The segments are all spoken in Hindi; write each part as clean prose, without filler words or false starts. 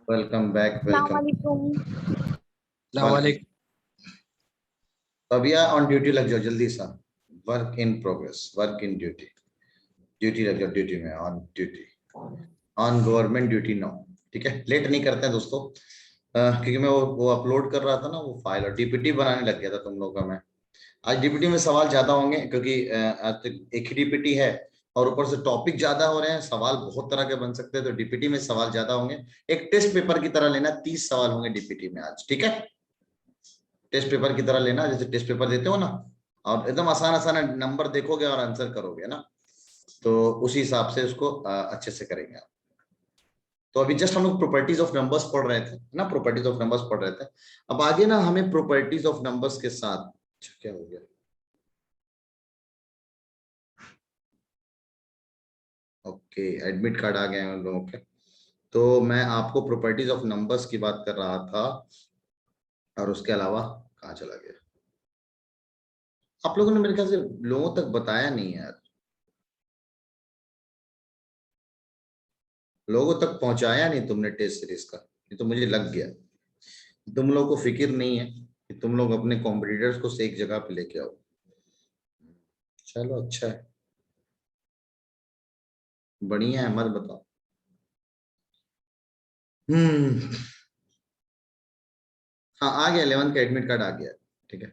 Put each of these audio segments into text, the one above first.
Welcome back. अभी ऑन ड्यूटी लग जाओ जल्दी सा। Work in progress, work in duty, duty लग जाओ, ड्यूटी में, on duty, on government duty no. ठीक है, लेट नहीं करते हैं दोस्तों, क्योंकि मैं वो अपलोड कर रहा था ना वो फाइल, और डीपीटी बनाने लग गया था तुम लोगों का मैं। आज डीपीटी में सवाल ज्यादा होंगे क्योंकि आज तक एक ही डीपीटी है और ऊपर से टॉपिक ज्यादा हो रहे हैं, सवाल बहुत तरह के बन सकते हैं, तो डीपीटी में सवाल ज्यादा होंगे। एक टेस्ट पेपर की तरह लेना, 30 सवाल होंगे डीपीटी में आज। ठीक है, टेस्ट पेपर की तरह लेना, जैसे टेस्ट पेपर देते हो ना, और एकदम आसान आसान नंबर देखोगे और आंसर करोगे ना, तो उसी हिसाब से उसको अच्छे से करेंगे आप। तो अभी जस्ट हम लोग प्रॉपर्टीज ऑफ नंबर्स पढ़ रहे थे ना, प्रॉपर्टीज ऑफ नंबर्स पढ़ रहे थे। अब आगे ना हमें प्रॉपर्टीज ऑफ नंबर्स के साथ, क्या हो गया, ओके, एडमिट कार्ड आ गए हैं उन लोगों के। तो मैं आपको प्रॉपर्टीज ऑफ नंबर्स की बात कर रहा था, और उसके अलावा कहाँ चला गया, आप लोगों ने मेरे ख्याल से लोगों तक बताया नहीं है यार, लोगों तक पहुंचाया नहीं तुमने टेस्ट सीरीज का। ये तो मुझे लग गया तुम लोगों को फिक्र नहीं है कि तुम लोग अपने कॉम्पिटिटर्स को एक जगह पे लेके आओ। चलो अच्छा है, बढ़िया है, मत बताओ। हम्म, हाँ आ गया, 11 का एडमिट कार्ड आ गया। ठीक है,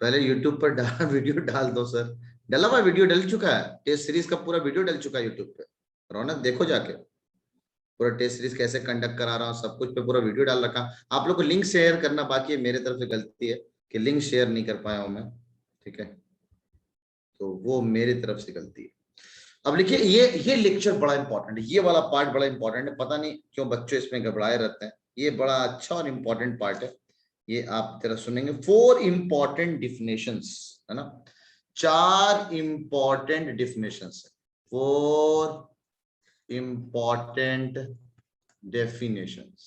पहले यूट्यूब पर वीडियो डाल दो सर। डला हुआ वीडियो डल चुका है, टेस्ट सीरीज का पूरा वीडियो डल चुका है यूट्यूब पे, रौनक देखो जाके, पूरा टेस्ट सीरीज कैसे कंडक्ट करा रहा हूँ सब कुछ पे पूरा वीडियो डाल रखा। आप लोग को लिंक शेयर करना बाकी है, मेरे तरफ से गलती है कि लिंक शेयर नहीं कर पाया हूं मैं। ठीक है, तो वो मेरी तरफ से गलती है। अब लिखिए, ये लेक्चर बड़ा इंपॉर्टेंट है, ये वाला पार्ट बड़ा इंपॉर्टेंट है, पता नहीं क्यों बच्चों इसमें घबराए रहते हैं। ये बड़ा अच्छा और इम्पोर्टेंट पार्ट है, ये आप तरह सुनेंगे। 4 इंपॉर्टेंट डिफिनेशंस है ना, 4 इंपॉर्टेंट डिफिनेशंस है, 4 इंपॉर्टेंट डेफिनेशंस।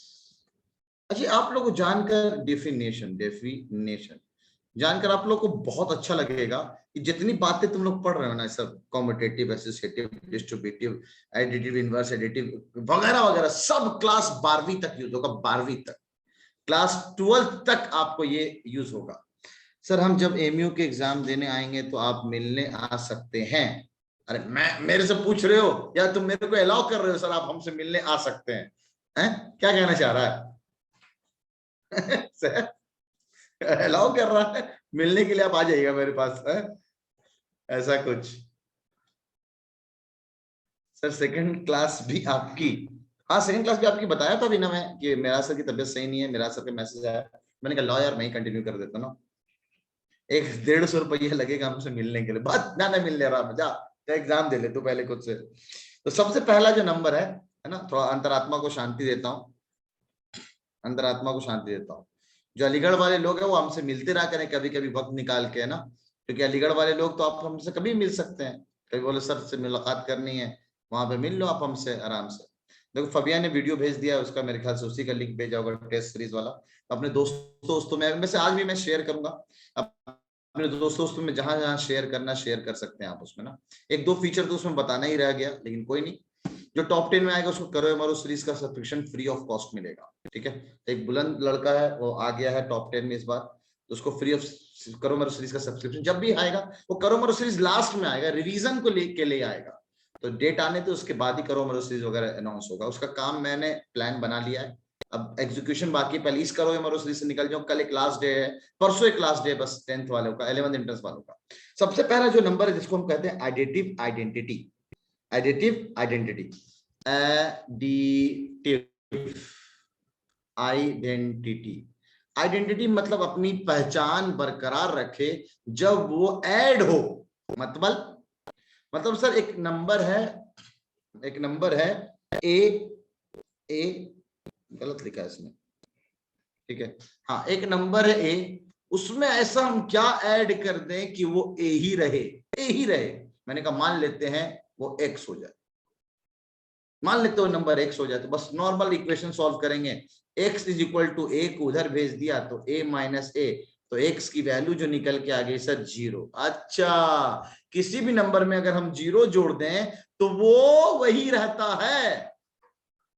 अच्छा, आप लोगों को जानकर डेफिनेशन जानकर आप लोग को बहुत अच्छा लगेगा कि जितनी बातें तुम लोग पढ़ रहे हो ना, सब competitive, associative, distributive, additive, inverse additive वगैरह वगैरह, सब क्लास 12वीं तक यूज होगा, 12वीं तक, क्लास 12th तक आपको ये यूज होगा। सर हम जब एमयू के एग्जाम देने आएंगे तो आप मिलने आ सकते हैं। अरे मैं, मेरे से पूछ रहे हो या तुम मेरे को अलाउ कर रहे हो? सर आप हमसे मिलने आ सकते हैं, क्या कहना चाह रहा है? सर अलाउ कर रहा है, मिलने के लिए आप आ जाइएगा मेरे पास, है ऐसा कुछ। सर सेकंड क्लास भी आपकी, हाँ सेकंड क्लास भी आपकी, बताया था अभी ना मैं कि मेरा सर की तबीयत सही नहीं है, मेरा सर का मैसेज आया, मैंने कहा लो यार मैं ही कंटिन्यू कर देता ना, 150 रुपया लगेगा हमसे मिलने के लिए, बात ना ना मिलने रहा जा, एग्जाम दे ले तू पहले खुद से। तो सबसे पहला जो नंबर है ना, थोड़ा अंतरात्मा को शांति देता हूँ, अंतरात्मा को शांति देता हूँ। जो अलीगढ़ वाले लोग हैं वो हमसे मिलते रहा करें कभी कभी वक्त निकाल के, है ना, क्योंकि अलीगढ़ वाले लोग तो आप हमसे कभी मिल सकते हैं, कभी बोले सर से मुलाकात करनी है, वहां पे मिल लो आप हमसे आराम से। देखो फबिया ने वीडियो भेज दिया, उसका मेरे ख्याल से उसी का लिंक भेजा होगा, टेस्ट सीरीज वाला। अपने दोस्तों में से आज भी मैं शेयर करूंगा, अपने दोस्तों में जहां जहां शेयर करना शेयर कर सकते हैं आप उसमें ना। 1-2 फीचर तो उसमें बताना ही रह गया, लेकिन कोई नहीं, जो टॉप 10 में आएगा उसको करो एमआरओ सीरीज का सब्सक्रिप्शन फ्री ऑफ कॉस्ट मिलेगा। ठीक है, एक बुलंद लड़का है वो आ गया है टॉप 10 में इस बार, तो उसको फ्री ऑफ करो एमआरओ सीरीज का सब्सक्रिप्शन जब भी आएगा, वो करो एमआरओ सीरीज लास्ट में आएगा, रिवीजन को लेके ले आएगा, तो डेट आने तो उसके बाद ही करो एमआरओ सीरीज वगैरह अनाउंस होगा। उसका काम मैंने प्लान बना लिया है, अब एग्जीक्यूशन बाकी है। पहले इस करो एमआरओ सीरीज से निकल जाओ, कल एक लास्ट डे है, परसों एक लास्ट डे, बस 10th वालों का, 11th एंट्रेंस वालों का। सबसे पहला जो नंबर है जिसको हम कहते हैं additive identity, additive identity, additive identity, identity मतलब अपनी पहचान बरकरार रखे जब वो ऐड हो। मतलब सर एक नंबर है, एक नंबर है ए गलत लिखा है इसमें, ठीक है, हाँ एक नंबर है ए, उसमें ऐसा हम क्या ऐड कर दें कि वो ए ही रहे, ए ही रहे। मैंने कहा मान लेते हैं वो एक्स हो जाए, मान लेते हो नंबर एक्स हो जाए, तो बस नॉर्मल इक्वेशन सॉल्व करेंगे, x इज इक्वल टू ए को उधर भेज दिया तो a माइनस ए, तो x की वैल्यू जो निकल के आ गई सर 0। अच्छा, किसी भी नंबर में अगर हम 0 जोड़ दें तो वो वही रहता है,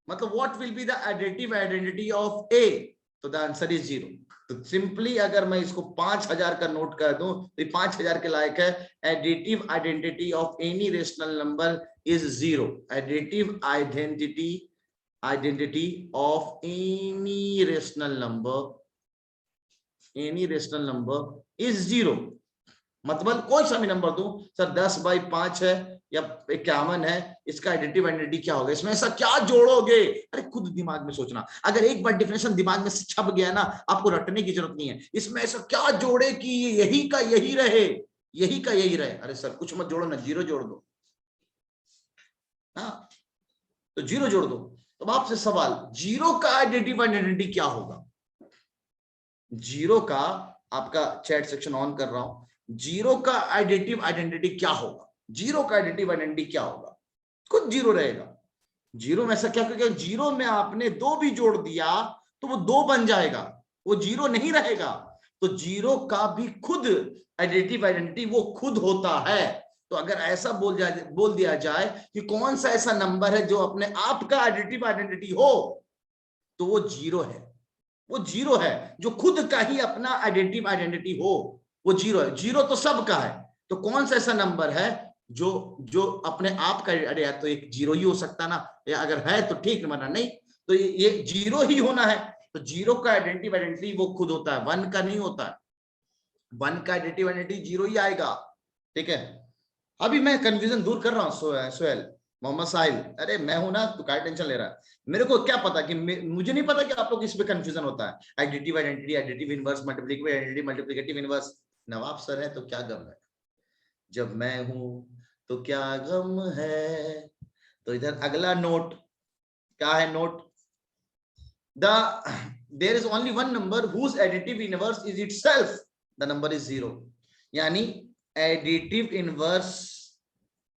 मतलब what will be the additive identity of A, तो द आंसर इज 0। तो सिंपली अगर मैं इसको 5000 का नोट कर दूं तो ये 5000 के लायक है। Additive identity of any rational number is 0। Additive identity of any rational number is 0। मतलब कोई सा भी नंबर दूं, सर 10/5 है या 51 है, इसका एडिटिव आइडेंटिटी क्या होगा, इसमें ऐसा क्या जोड़ोगे? अरे खुद दिमाग में सोचना, अगर एक बार डिफिनेशन दिमाग में छप गया ना, आपको रटने की जरूरत नहीं है। इसमें ऐसा क्या जोड़े कि यही का यही रहे, यही का यही रहे। अरे सर कुछ मत जोड़ो ना, 0 जोड़ दो। हाँ तो 0 जोड़ दो। तो आपसे सवाल, 0 का एडिटिव आइडेंटिटी क्या होगा? 0 का, आपका चैट सेक्शन ऑन कर रहा हूं, 0 का एडिटिव आइडेंटिटी क्या होगा? 0 का एडिटिव आइडेंटिटी क्या होगा? खुद 0 रहेगा। 0 में ऐसा क्या, क्योंकि 0 में आपने 2 भी जोड़ दिया तो वो 2 बन जाएगा, वो 0 नहीं रहेगा। तो 0 का भी खुद एडिटिव आइडेंटिटी वो खुद होता है। तो अगर ऐसा बोल दिया जाए कि कौन सा ऐसा नंबर है जो अपने आप का एडिटिव आइडेंटिटी हो, तो वो 0 है। वो 0 है जो खुद का ही अपना आइडेंटिटी हो, वो 0 है। 0 तो सबका है, तो कौन सा ऐसा नंबर है जो जो अपने आप का, अरे यार तो एक 0 ही हो सकता ना, या अगर है तो ठीक, वरना नहीं। तो ये 0 ही होना है। तो 0 का आइडेंटिटी वो खुद होता है, 1 का नहीं होता है। 1 का आइडेंटिटी 0 ही आएगा। ठीक है, अभी मैं कंफ्यूजन दूर कर रहा हूँ सोहेल, मोहम्मद साहिल। अरे मैं हूं ना, तो क्या टेंशन ले रहा है? मेरे को क्या पता कि मुझे नहीं पता कि आप लोग इस पे कंफ्यूजन होता है। Additive identity, additive inverse, multiplicative identity, multiplicative inverse. Nawab sir है तो क्या गम है, जब मैं हूं तो क्या गम है। तो इधर अगला नोट क्या है? Note the there is only one number whose additive inverse is itself the number is 0। यानी additive inverse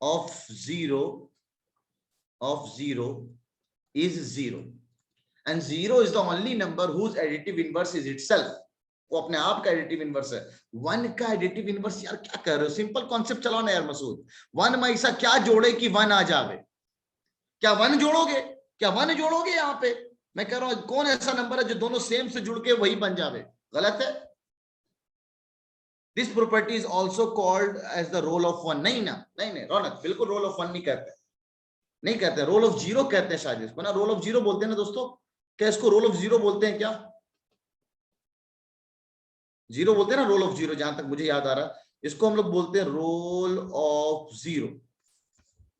of 0 is 0 and 0 is the only number whose additive inverse is itself। वो अपने आप का एडिटिव इनवर्स है। 1 का एडिटिव इनवर्स, यार क्या कर रहे हो? सिंपल कॉन्सेप्ट चलाओ ना यार मसूद। 1 में ऐसा क्या जोड़े कि 1 आ जावे? क्या 1 जोड़ोगे? क्या 1 जोड़ोगे यहाँ पे? मैं कह रहा हूं कौन ऐसा नंबर है जो दोनों सेम से जुड़ के वही बन जावे? गलत है। This property is also called as the role of 1। नहीं ना, नहीं रौनक, बिल्कुल रोल ऑफ 1 नहीं कहते, नहीं कहते, रोल ऑफ 0 कहते हैं शायद इसको ना। रोल ऑफ 0 बोलते हैं ना दोस्तों, क्या इसको रोल ऑफ 0 बोलते हैं क्या? 0 बोलते हैं ना, रोल ऑफ 0, जहां तक मुझे याद आ रहा है इसको हम लोग बोलते हैं रोल ऑफ 0।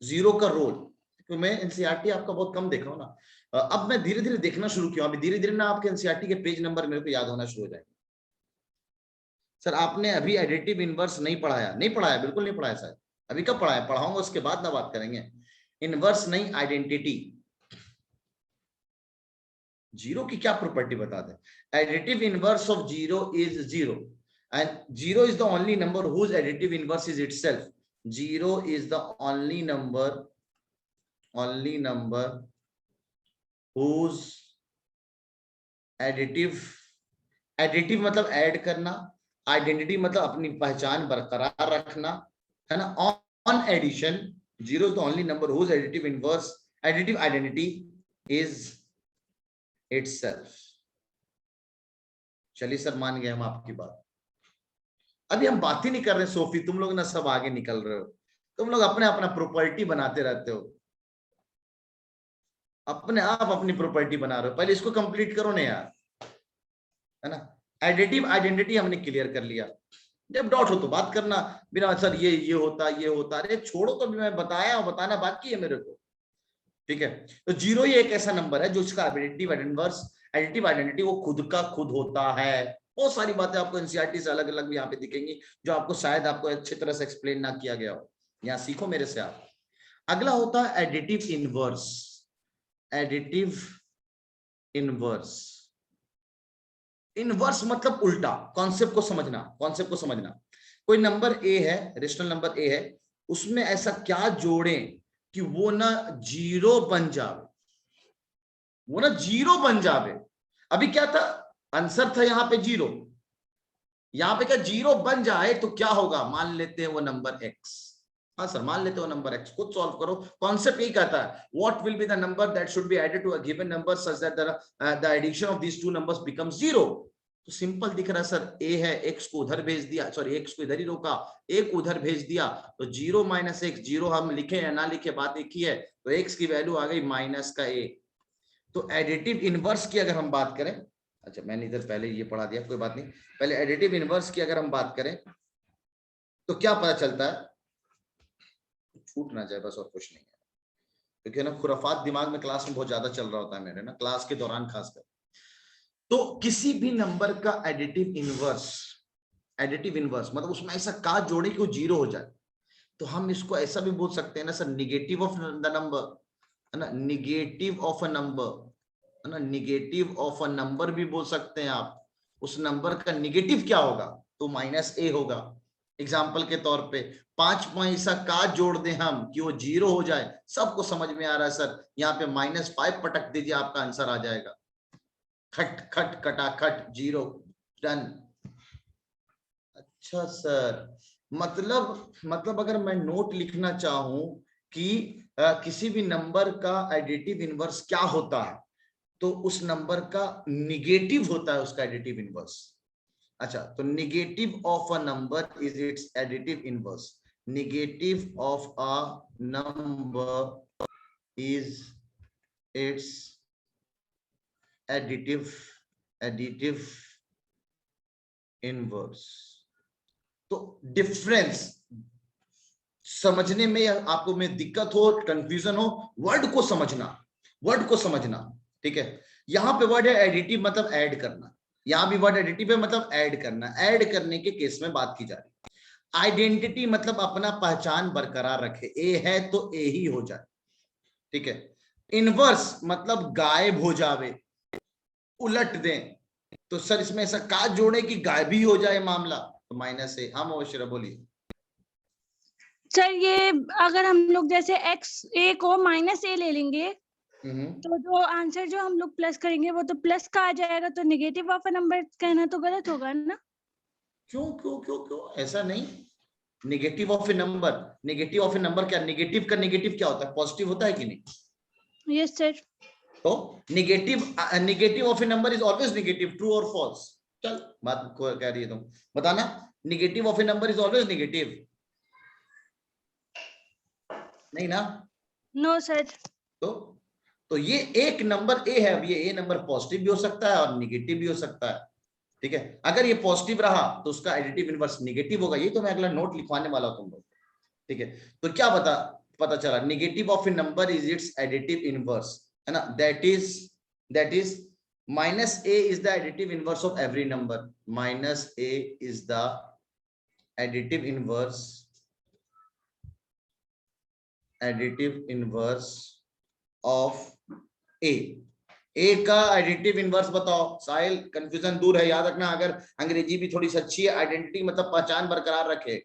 0 का रोल। तो मैं एनसीईआरटी आपका बहुत कम देखा हूं ना, अब मैं धीरे धीरे देखना शुरू किया। अभी धीरे धीरे ना आपके एनसीईआरटी के पेज नंबर मेरे को याद होना शुरू हो जाएगा। सर आपने अभी एडिटिव इनवर्स नहीं पढ़ाया? नहीं पढ़ाया, बिल्कुल नहीं पढ़ाया सर। अभी कब पढ़ाया? पढ़ाऊंगा उसके बाद ना बात करेंगे। इनवर्स नहीं, आइडेंटिटी। 0 की क्या प्रॉपर्टी बता दें? Additive inverse of 0 is 0 and 0 is the only number whose additive inverse is itself. 0 is the only number whose additive मतलब ऐड करना, आइडेंटिटी मतलब अपनी पहचान बरकरार रखना, है ना। On addition, 0 is the only number whose additive identity is itself. चलिए सर, मान गए हम आपकी बात। अभी हम बात ही नहीं कर रहे सोफी, तुम लोग ना सब आगे निकल रहे हो। तुम लोग अपने अपना प्रॉपर्टी बनाते रहते हो, अपने आप अपनी प्रॉपर्टी बना रहे हो। पहले इसको कंप्लीट करो ना यार, है ना। एडिटिव आइडेंटिटी हमने क्लियर कर लिया। जब डाउट हो तो बात करना, बिना सर ये होता ये होता, अरे छोड़ो, तो भी मैं बताया और बताना बाकी है मेरे को। ठीक है, तो 0 ही एक ऐसा नंबर है जो इसका एडिटिव आइडेंटिटी वो खुद का खुद होता है। बहुत सारी बातें आपको एनसीईआरटी से अलग अलग यहाँ पे दिखेंगी जो आपको शायद आपको अच्छी तरह से एक्सप्लेन ना किया गया हो। यहाँ सीखो मेरे से आप। अगला होता है एडिटिव इनवर्स। एडिटिव इनवर्स मतलब उल्टा। कॉन्सेप्ट को समझना। कोई नंबर ए है, रेशनल नंबर ए है, उसमें ऐसा क्या जोड़ें कि वो ना 0 बन जावे। अभी क्या था आंसर? था यहाँ पे 0। यहाँ पे क्या 0 बन जाए तो क्या होगा? मान लेते हैं वो नंबर x। हाँ सर, मान लेते हो नंबर x, खुद सॉल्व करो। कॉन्सेप्ट यही कहता है, what will be the number that should be added to a given number such that the addition of these two numbers become 0। तो सिंपल दिख रहा है सर, a है, x को उधर भेज दिया, सॉरी x को इधर ही रोका, a को उधर भेज दिया, तो 0 माइनस x, 0 हम लिखे या ना लिखे बात एक ही है, तो x की वैल्यू आ गई माइनस का a। तो एडिटिव इनवर्स की अगर हम बात करें, अच्छा मैंने इधर पहले ये पढ़ा दिया, कोई बात नहीं, पहले एडिटिव इनवर्स की अगर हम बात करें तो क्या पता चलता है, छूट ना जाए बस, और कुछ नहीं है, क्योंकि ना खुराफात दिमाग में क्लास में बहुत ज्यादा चल रहा होता है मेरे ना, क्लास के दौरान खासकर। तो किसी भी नंबर का एडिटिव इनवर्स मतलब उसमें ऐसा का जोड़े कि वो 0 हो जाए, तो हम इसको ऐसा भी बोल सकते हैं ना sir, negative of the number, है ना, निगेटिव ऑफ अ नंबर, है ना, निगेटिव ऑफ अ नंबर भी बोल सकते हैं आप। उस नंबर का निगेटिव क्या होगा, तो माइनस ए होगा। एग्जाम्पल के तौर पे 5 पैसा का जोड़ दें हम कि वो 0 हो जाए, सबको समझ में आ रहा है सर, यहाँ पे -5 पटक दीजिए, आपका आंसर आ जाएगा, खट खट कटाखट 0, डन। अच्छा सर, मतलब अगर मैं नोट लिखना चाहूं कि किसी भी नंबर का एडिटिव इनवर्स क्या होता है, तो उस नंबर का निगेटिव होता है उसका एडिटिव इनवर्स। अच्छा, तो negative of a number is its additive inverse, negative of a number is its additive inverse. तो डिफरेंस समझने में आपको में दिक्कत हो, कंफ्यूजन हो, वर्ड को समझना, ठीक है। यहां पे वर्ड है एडिटिव, मतलब ऐड करना, यहां भी वर्ड एडिटिव है, मतलब ऐड करना, ऐड करने के केस में बात की जा रही है। आइडेंटिटी मतलब अपना पहचान बरकरार रखे, ए है तो ए ही हो जाए, ठीक है। इनवर्स मतलब गायब हो जावे, उलट दें, तो सर इसमें ऐसा का जोड़े कि गायब ही हो जाए मामला, तो माइनस ए। हम अवश्य बोलिए सर ये अगर हम लोग जैसे x a को माइनस ए ले लेंगे, तो जो आंसर जो हम लोग प्लस करेंगे वो तो प्लस का आ जाएगा, तो नेगेटिव ऑफ अ नंबर कहना तो गलत होगा ना? क्यों क्यों क्यों क्यों ऐसा नहीं, नेगेटिव ऑफ ए नंबर क्या, नेगेटिव का नेगेटिव क्या होता है, पॉजिटिव होता है कि नहीं? Yes sir. तो negative of a number is always negative, true और फॉल्स? चल बात को कह रही है तुम, बताना, negative of a number is always negative, नहीं ना? No sir. तो ये एक नंबर ए है, अब ये ए नंबर पॉजिटिव भी हो सकता है और निगेटिव भी हो सकता है, ठीक है। अगर ये पॉजिटिव रहा तो उसका एडिटिव इनवर्स निगेटिव होगा, ये तो मैं अगला नोट लिखवाने वाला हूं तुम लोग, ठीक है। तो क्या पता चला, negative of a number is its additive inverse, है ना, that is minus a is the additive inverse of every number, minus a is the additive inverse of a का एडिटिव इनवर्स बताओ साहिल, कंफ्यूजन दूर है, याद रखना, अगर अंग्रेजी भी थोड़ी सी अच्छी है, आइडेंटिटी मतलब पहचान बरकरार रखे,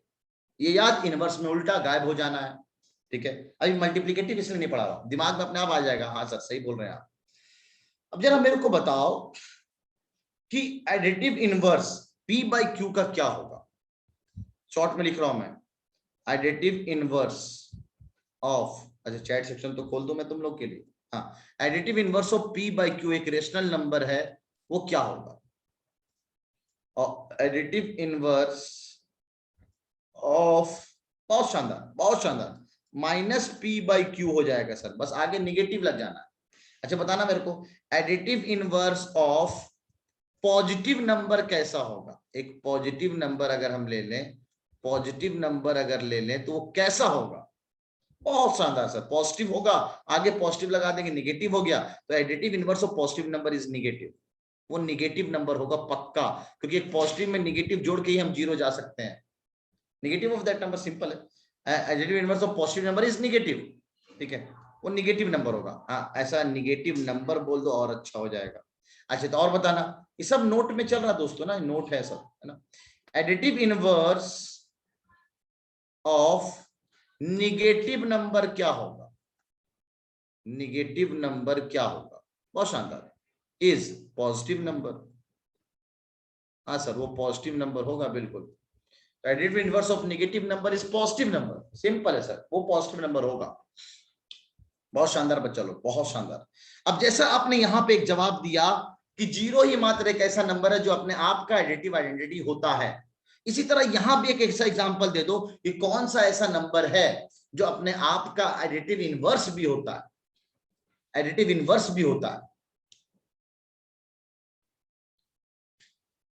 ये याद, इनवर्स में उल्टा गायब हो जाना है, ठीक है। अभी मल्टीप्लिकेटिव इसलिए नहीं पढ़ा रहा, दिमाग में अपने आप आ जाएगा, हाँ सर सही बोल रहे हैं आप। अब जरा मेरे को बताओ कि additive inverse P by Q का क्या होगा, शॉर्ट में लिख रहा हूं मैं, एडिटिव इनवर्स ऑफ, अच्छा चैट सेक्शन तो खोल दो मैं तुम लोग के लिए, हाँ, additive inverse of P by Q एक रेशनल नंबर है, वो क्या होगा, और एडिटिव इनवर्स ऑफ, बहुत शानदार, -P/Q हो जाएगा सर, बस आगे निगेटिव लग जाना है। अच्छा बताना मेरे को, additive inverse of positive number कैसा होगा, एक पॉजिटिव नंबर अगर हम ले लें, पॉजिटिव नंबर अगर ले लें तो वो कैसा होगा? बहुत शानदार सर, पॉजिटिव होगा, आगे पॉजिटिव लगा देंगे, निगेटिव हो गया, तो additive inverse of positive number is negative, वो निगेटिव नंबर होगा पक्का, क्योंकि एक पॉजिटिव में निगेटिव जोड़ के ही हम 0 जा सकते हैं, negative of that number simple है, additive inverse of positive number is negative, ठीक है, वो नेगेटिव नंबर होगा, हाँ ऐसा नेगेटिव नंबर बोल दो और अच्छा हो जाएगा। अच्छा तो और बताना, ये सब नोट में चल रहा दोस्तों ना, नोट है सब, है ना। Additive inverse of negative number क्या होगा, नेगेटिव नंबर क्या होगा, बहुत शानदार, इज पॉजिटिव नंबर, हाँ सर वो पॉजिटिव नंबर होगा बिल्कुल, additive inverse of negative number is positive number. Simple है सर, वो पॉजिटिव नंबर होगा। बहुत शानदार बच्चा लोग, बहुत शानदार। अब जैसा आपने यहाँ पे एक जवाब दिया कि जीरो ही मात्र एक ऐसा नंबर है जो अपने आप का एडिटिव आइडेंटिटी होता है, इसी तरह यहां भी एक ऐसा एग्जांपल दे दो कि कौन सा ऐसा नंबर है जो अपने आप का एडिटिव इनवर्स भी होता है, एडिटिव इनवर्स भी होता है।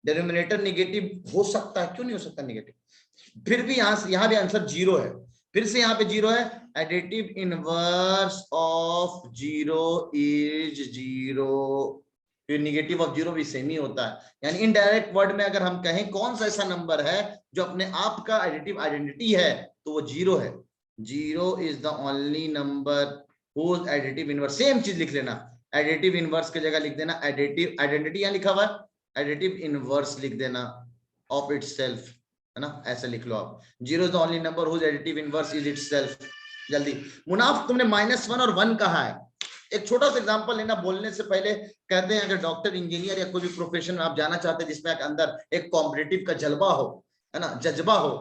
डिनोमिनेटर नेगेटिव हो सकता है, क्यों नहीं हो सकता नेगेटिव? फिर भी यहां भी आंसर जीरो है, फिर से यहां पे जीरो है। Additive inverse of zero is zero, फिर निगेटिव ऑफ जीरो भी सेम ही होता है। यानी इनडायरेक्ट वर्ड में अगर हम कहें कौन सा ऐसा नंबर है जो अपने आप का एडिटिव आइडेंटिटी है, तो वो जीरो है। Zero is the only number whose additive inverse, same चीज लिख लेना, एडिटिव इनवर्स की जगह लिख देना एडिटिव आइडेंटिटी, यहां लिखा हुआ है एडिटिव इनवर्स लिख देना ऑफ इटसेल्फ, है ना, ऐसे लिख लो आप। Zero is the only number whose additive inverse is itself. जल्दी मुनाफ, तुमने -1 और 1 कहा है। एक छोटा सा एग्जांपल लेना, बोलने से पहले कहते हैं अगर डॉक्टर, इंजीनियर या कोई भी प्रोफेशन में आप जाना चाहते हैं जिसमें अंदर एक कॉम्पिटिटिव का जज्बा हो, है ना, जज्बा हो,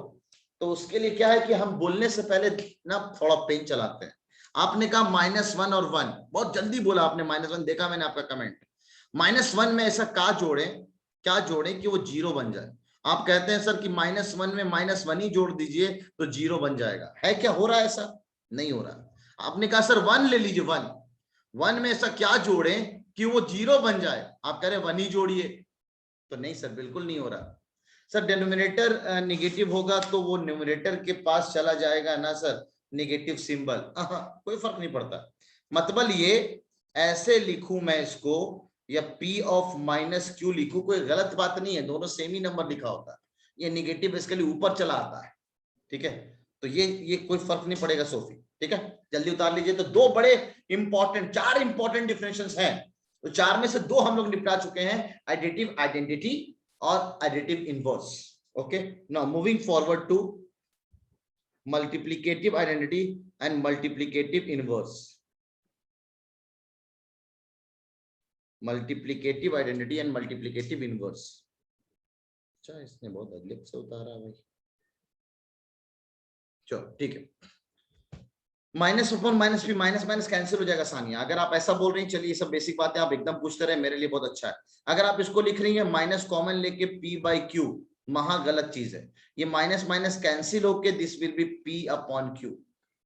तो उसके लिए क्या है कि हम बोलने से पहले ना थोड़ा पेन चलाते हैं। आपने कहा -1 और 1, बहुत जल्दी बोला आपने -1, देखा मैंने आपका कमेंट। -1 में ऐसा क्या जोड़े कि वो जीरो बन जाए? आप कहते हैं सर कि -1 में -1 ही जोड़ दीजिए तो जीरो बन जाएगा, है क्या हो रहा है? ऐसा नहीं हो रहा। आपने कहा सर 1 ले लीजिए, 1 में ऐसा क्या जोड़े कि वो जीरो बन जाए? आप कह रहे 1 ही जोड़िए, तो नहीं सर, बिल्कुल नहीं हो रहा। सर डिनोमिनेटर नेगेटिव होगा तो वो न्यूमरेटर के पास चला जाएगा ना सर, नेगेटिव सिंबल, कोई फर्क नहीं पड़ता। मतलब ये ऐसे लिखूं मैं इसको या P ऑफ -Q लिखूं, कोई गलत बात नहीं है, दोनों सेम ही नंबर लिखा होता है। ये नेगेटिव इसके लिए ऊपर चला आता है, ठीक है, तो ये कोई फर्क नहीं पड़ेगा सोफी, ठीक है, जल्दी उतार लीजिए। तो दो बड़े इंपॉर्टेंट, 4 इंपॉर्टेंट डिफरेंशिएशंस हैं, तो 4 में से 2 हम लोग निपटा चुके हैं, एडिटिव आइडेंटिटी और additive inverse. Okay, now moving forward to multiplicative identity and multiplicative inverse. Multiplicative identity and multiplicative inverse. अच्छा, इसने बहुत अगले से उतारा भाई, चलो ठीक है। -1 माइनस कैंसिल हो जाएगा सानिया। अगर आप ऐसा बोल रही हैं, चलिए ये सब बेसिक बातें आप एकदम पूछते रहे, मेरे लिए बहुत अच्छा है। अगर आप इसको लिख रही हैं माइनस कॉमन लेके P/Q, महा गलत चीज है। ये माइनस माइनस कैंसिल होके दिस विल बी P/Q।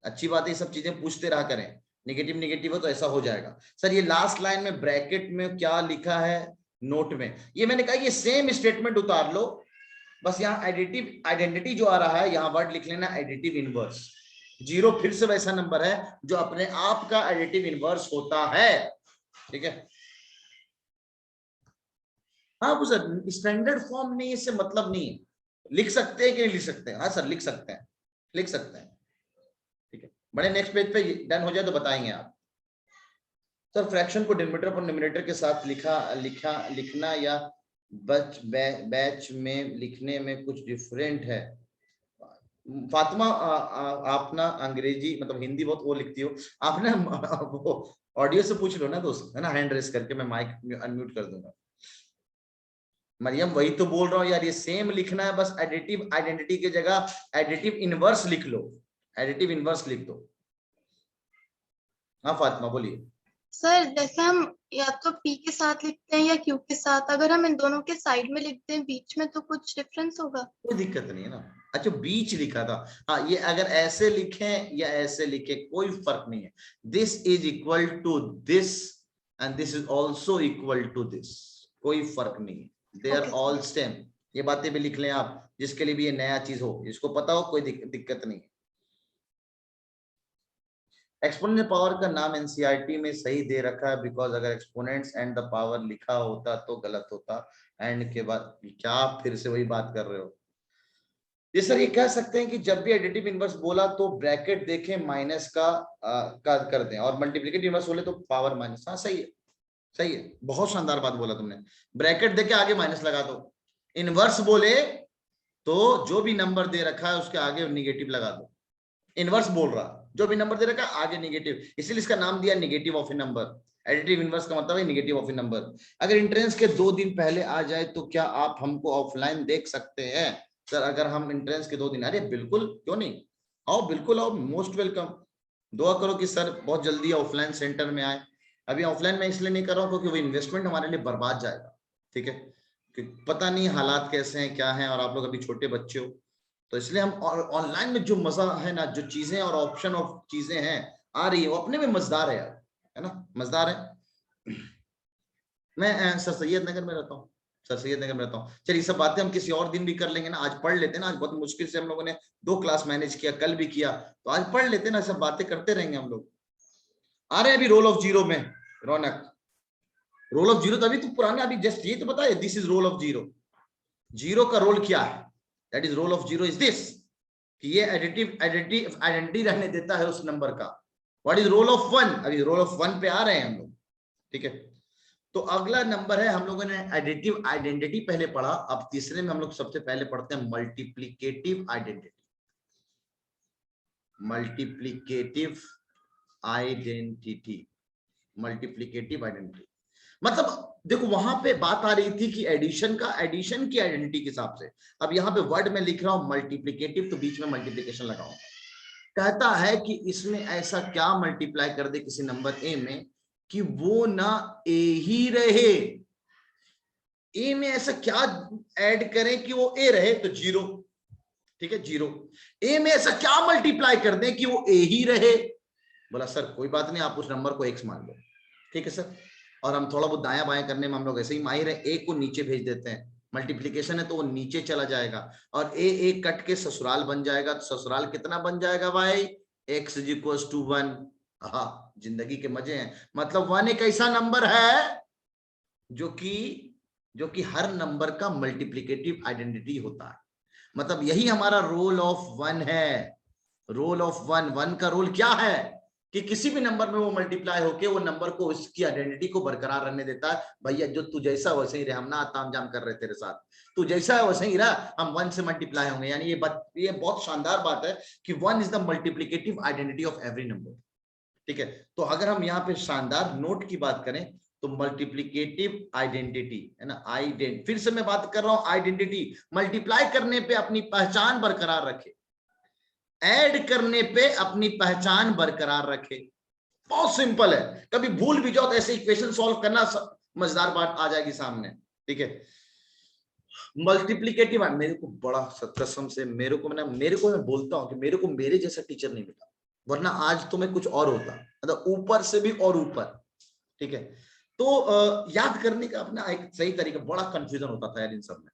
अच्छी बात है, ये सब चीजें पूछते रहा करें। नेगेटिव नेगेटिव हो तो ऐसा हो जाएगा। सर ये लास्ट लाइन में ब्रैकेट में क्या लिखा है नोट में, ये मैंने कहा ये सेम स्टेटमेंट उतार लो, बस यहाँ एडिटिव आइडेंटिटी जो आ रहा है यहाँ वर्ड लिख लेना एडिटिव इनवर्स। जीरो फिर से वैसा नंबर है जो अपने आप का एडिटिव इनवर्स होता है, ठीक है। हाँ सर, स्टैंडर्ड फॉर्म नहीं, इससे मतलब नहीं है, लिख सकते हैं कि नहीं लिख सकते हैं? हाँ सर लिख सकते हैं, लिख सकते हैं, ठीक है। बड़े नेक्स्ट पेज पे डन हो जाए तो बताएंगे आप। सर फ्रैक्शन को डिनोमिनेटर और न्यूमरेटर के साथ लिखना या बैच में लिखने में कुछ डिफरेंट है। फातिमा आप ना अंग्रेजी मतलब हिंदी बहुत वो लिखती हो, आप ना वो ऑडियो से पूछ लो ना दोस्त, है ना, हैंड रेस करके, मैं माइक अनम्यूट कर दूंगा। मरियम वही तो बोल रहा हूँ यार, ये सेम लिखना है, बस एडिटिव आइडेंटिटी की जगह एडिटिव इनवर्स लिख लो, एडिटिव इनवर्स लिख दो। हाँ फातिमा बोलिए। सर जैसे हम या तो P के साथ लिखते हैं या Q के साथ, अगर हम इन दोनों के साइड में लिखते हैं बीच में तो कुछ डिफरेंस होगा? कोई दिक्कत नहीं है ना। अच्छा बीच लिखा था, हाँ, ये अगर ऐसे लिखें या ऐसे लिखे कोई फर्क नहीं है। This is equal to this and this is also equal to this, कोई फर्क नहीं है, दे आर ऑल सेम। ये बातें भी लिख लें आप, जिसके लिए भी ये नया चीज हो, जिसको पता हो, कोई दिक्कत नहीं है। एक्सपोनेंट पावर का नाम एनसीईआरटी में सही दे रखा है, बिकॉज अगर एक्सपोनेंट्स एंड द पावर लिखा होता तो गलत होता। एंड के बाद क्या आप फिर से वही बात कर रहे हो? ये सर ये कह सकते हैं कि जब भी एडिटिव इनवर्स बोला तो ब्रैकेट देखें माइनस का कर दें, और मल्टीप्लिकेटिव इनवर्स बोले तो पावर माइनस। हाँ सही है, सही है, बहुत शानदार बात बोला तुमने। ब्रैकेट देके आगे माइनस लगा दो। इनवर्स बोले तो जो भी नंबर दे रखा है उसके आगे नेगेटिव लगा दो। इनवर्स बोल रहा जो भी नंबर दे रखा है आगे नेगेटिव, इसलिए इसका नाम दिया negative of a number. Additive inverse का मतलब है नेगेटिव ऑफ ए नंबर। अगर एंट्रेंस के 2 दिन पहले आ जाए तो क्या आप हमको ऑफलाइन देख सकते हैं? सर अगर हम एंट्रेंस के 2 दिन, अरे बिल्कुल, क्यों नहीं, आओ, बिल्कुल आओ, मोस्ट वेलकम। दुआ करो कि सर बहुत जल्दी ऑफलाइन सेंटर में आए। अभी ऑफलाइन में इसलिए नहीं कर रहा हूँ क्योंकि वो इन्वेस्टमेंट हमारे लिए बर्बाद जाएगा, ठीक है, क्योंकि पता नहीं हालात कैसे हैं, क्या हैं, और आप लोग अभी छोटे बच्चे हो, तो इसलिए हम ऑनलाइन में जो मजा है ना, जो चीजें और ऑप्शन ऑफ चीजें हैं आ रही है, वो अपने में मजेदार है यार, है ना, मजेदार है। मैं सर सैयद नगर में रहता हूँ, सर सैयद नगर में रहता हूँ। चलिए सब बातें हम किसी और दिन भी कर लेंगे ना, आज पढ़ लेते हैं ना, आज बहुत मुश्किल से हम लोगों ने 2 क्लास मैनेज किया, कल भी किया, तो आज पढ़ लेते हैं ना, सब बातें करते रहेंगे हम लोग। आ रहे हैं अभी रोल ऑफ जीरो में, रौनक, रोल ऑफ जीरो तो अभी तो पुराने, अभी जस्ट ये तो बताए, this is role of zero. Zero का रोल क्या है, that is role of zero is this, कि ये आइडेंटिटी रहने देता है उस नंबर का। व्हाट इज रोल ऑफ 1, अभी रोल ऑफ 1 पे आ रहे हैं हम लोग, ठीक है। तो अगला नंबर है, हम लोगों ने आइडेंटिटी पहले पढ़ा, अब तीसरे में हम लोग सबसे पहले पढ़ते हैं multiplicative identity. Multiplicative identity, multiplicative identity मतलब देखो वहां पे बात आ रही थी कि एडिशन की आइडेंटिटी के हिसाब से। अब यहाँ पे वर्ड में लिख रहा हूं मल्टीप्लिकेटिव, तो बीच में मल्टीप्लिकेशन लगाऊंगा। कहता है कि इसमें ऐसा क्या मल्टीप्लाई कर दे किसी नंबर ए में कि वो ना ए ही रहे। ए में ऐसा क्या ऐड करें कि वो ए रहे, तो 0, ठीक है, 0। ए में ऐसा क्या मल्टीप्लाई कर दें कि वो ए ही रहे। बोला सर कोई बात नहीं, आप उस नंबर को x मान लो, ठीक है सर। और हम थोड़ा बहुत दायां बाएं करने में हम लोग ऐसे ही माहिर है, ए को नीचे भेज देते हैं, मल्टीप्लिकेशन है तो वो नीचे चला जाएगा, और ए कट के ससुराल बन जाएगा। तो ससुराल कितना बन जाएगा भाई, x = 1। हाँ, जिंदगी के मजे हैं। मतलब 1 एक ऐसा नंबर है जो कि हर नंबर का मल्टीप्लिकेटिव आइडेंटिटी होता है। मतलब यही हमारा रोल ऑफ 1 है। रोल ऑफ 1 का रोल क्या है कि किसी भी नंबर में वो मल्टीप्लाई होके वो नंबर को, उसकी आइडेंटिटी को बरकरार रहने देता है। भैया जो तू जैसा वैसे ही रहे, हम ना ताम जाम कर रहे तेरे साथ, तू जैसा है वैसे ही रहा, हम 1 से मल्टीप्लाई होंगे। यानी ये बहुत शानदार बात है कि 1 is the multiplicative identity of every number, ठीक है। तो अगर हम यहाँ पे शानदार नोट की बात करें तो मल्टीप्लिकेटिव आइडेंटिटी है ना, फिर से मैं बात कर रहा हूं आइडेंटिटी, मल्टीप्लाई करने पे अपनी पहचान बरकरार रखे, ऐड करने पे अपनी पहचान बरकरार रखे। बहुत सिंपल है, कभी भूल भी जाओ तो ऐसे इक्वेशन सॉल्व करना, मजेदार बात आ जाएगी सामने, ठीक है। मल्टीप्लिकेटिव, मेरे को बड़ा कसम से मेरे को मैं बोलता हूं कि मेरे को मेरे जैसा टीचर नहीं मिला, वरना आज तो मैं कुछ और होता, मतलब ऊपर से भी और ऊपर, ठीक है। तो याद करने का अपना एक सही तरीका, बड़ा कंफ्यूजन होता था यार इन सब में।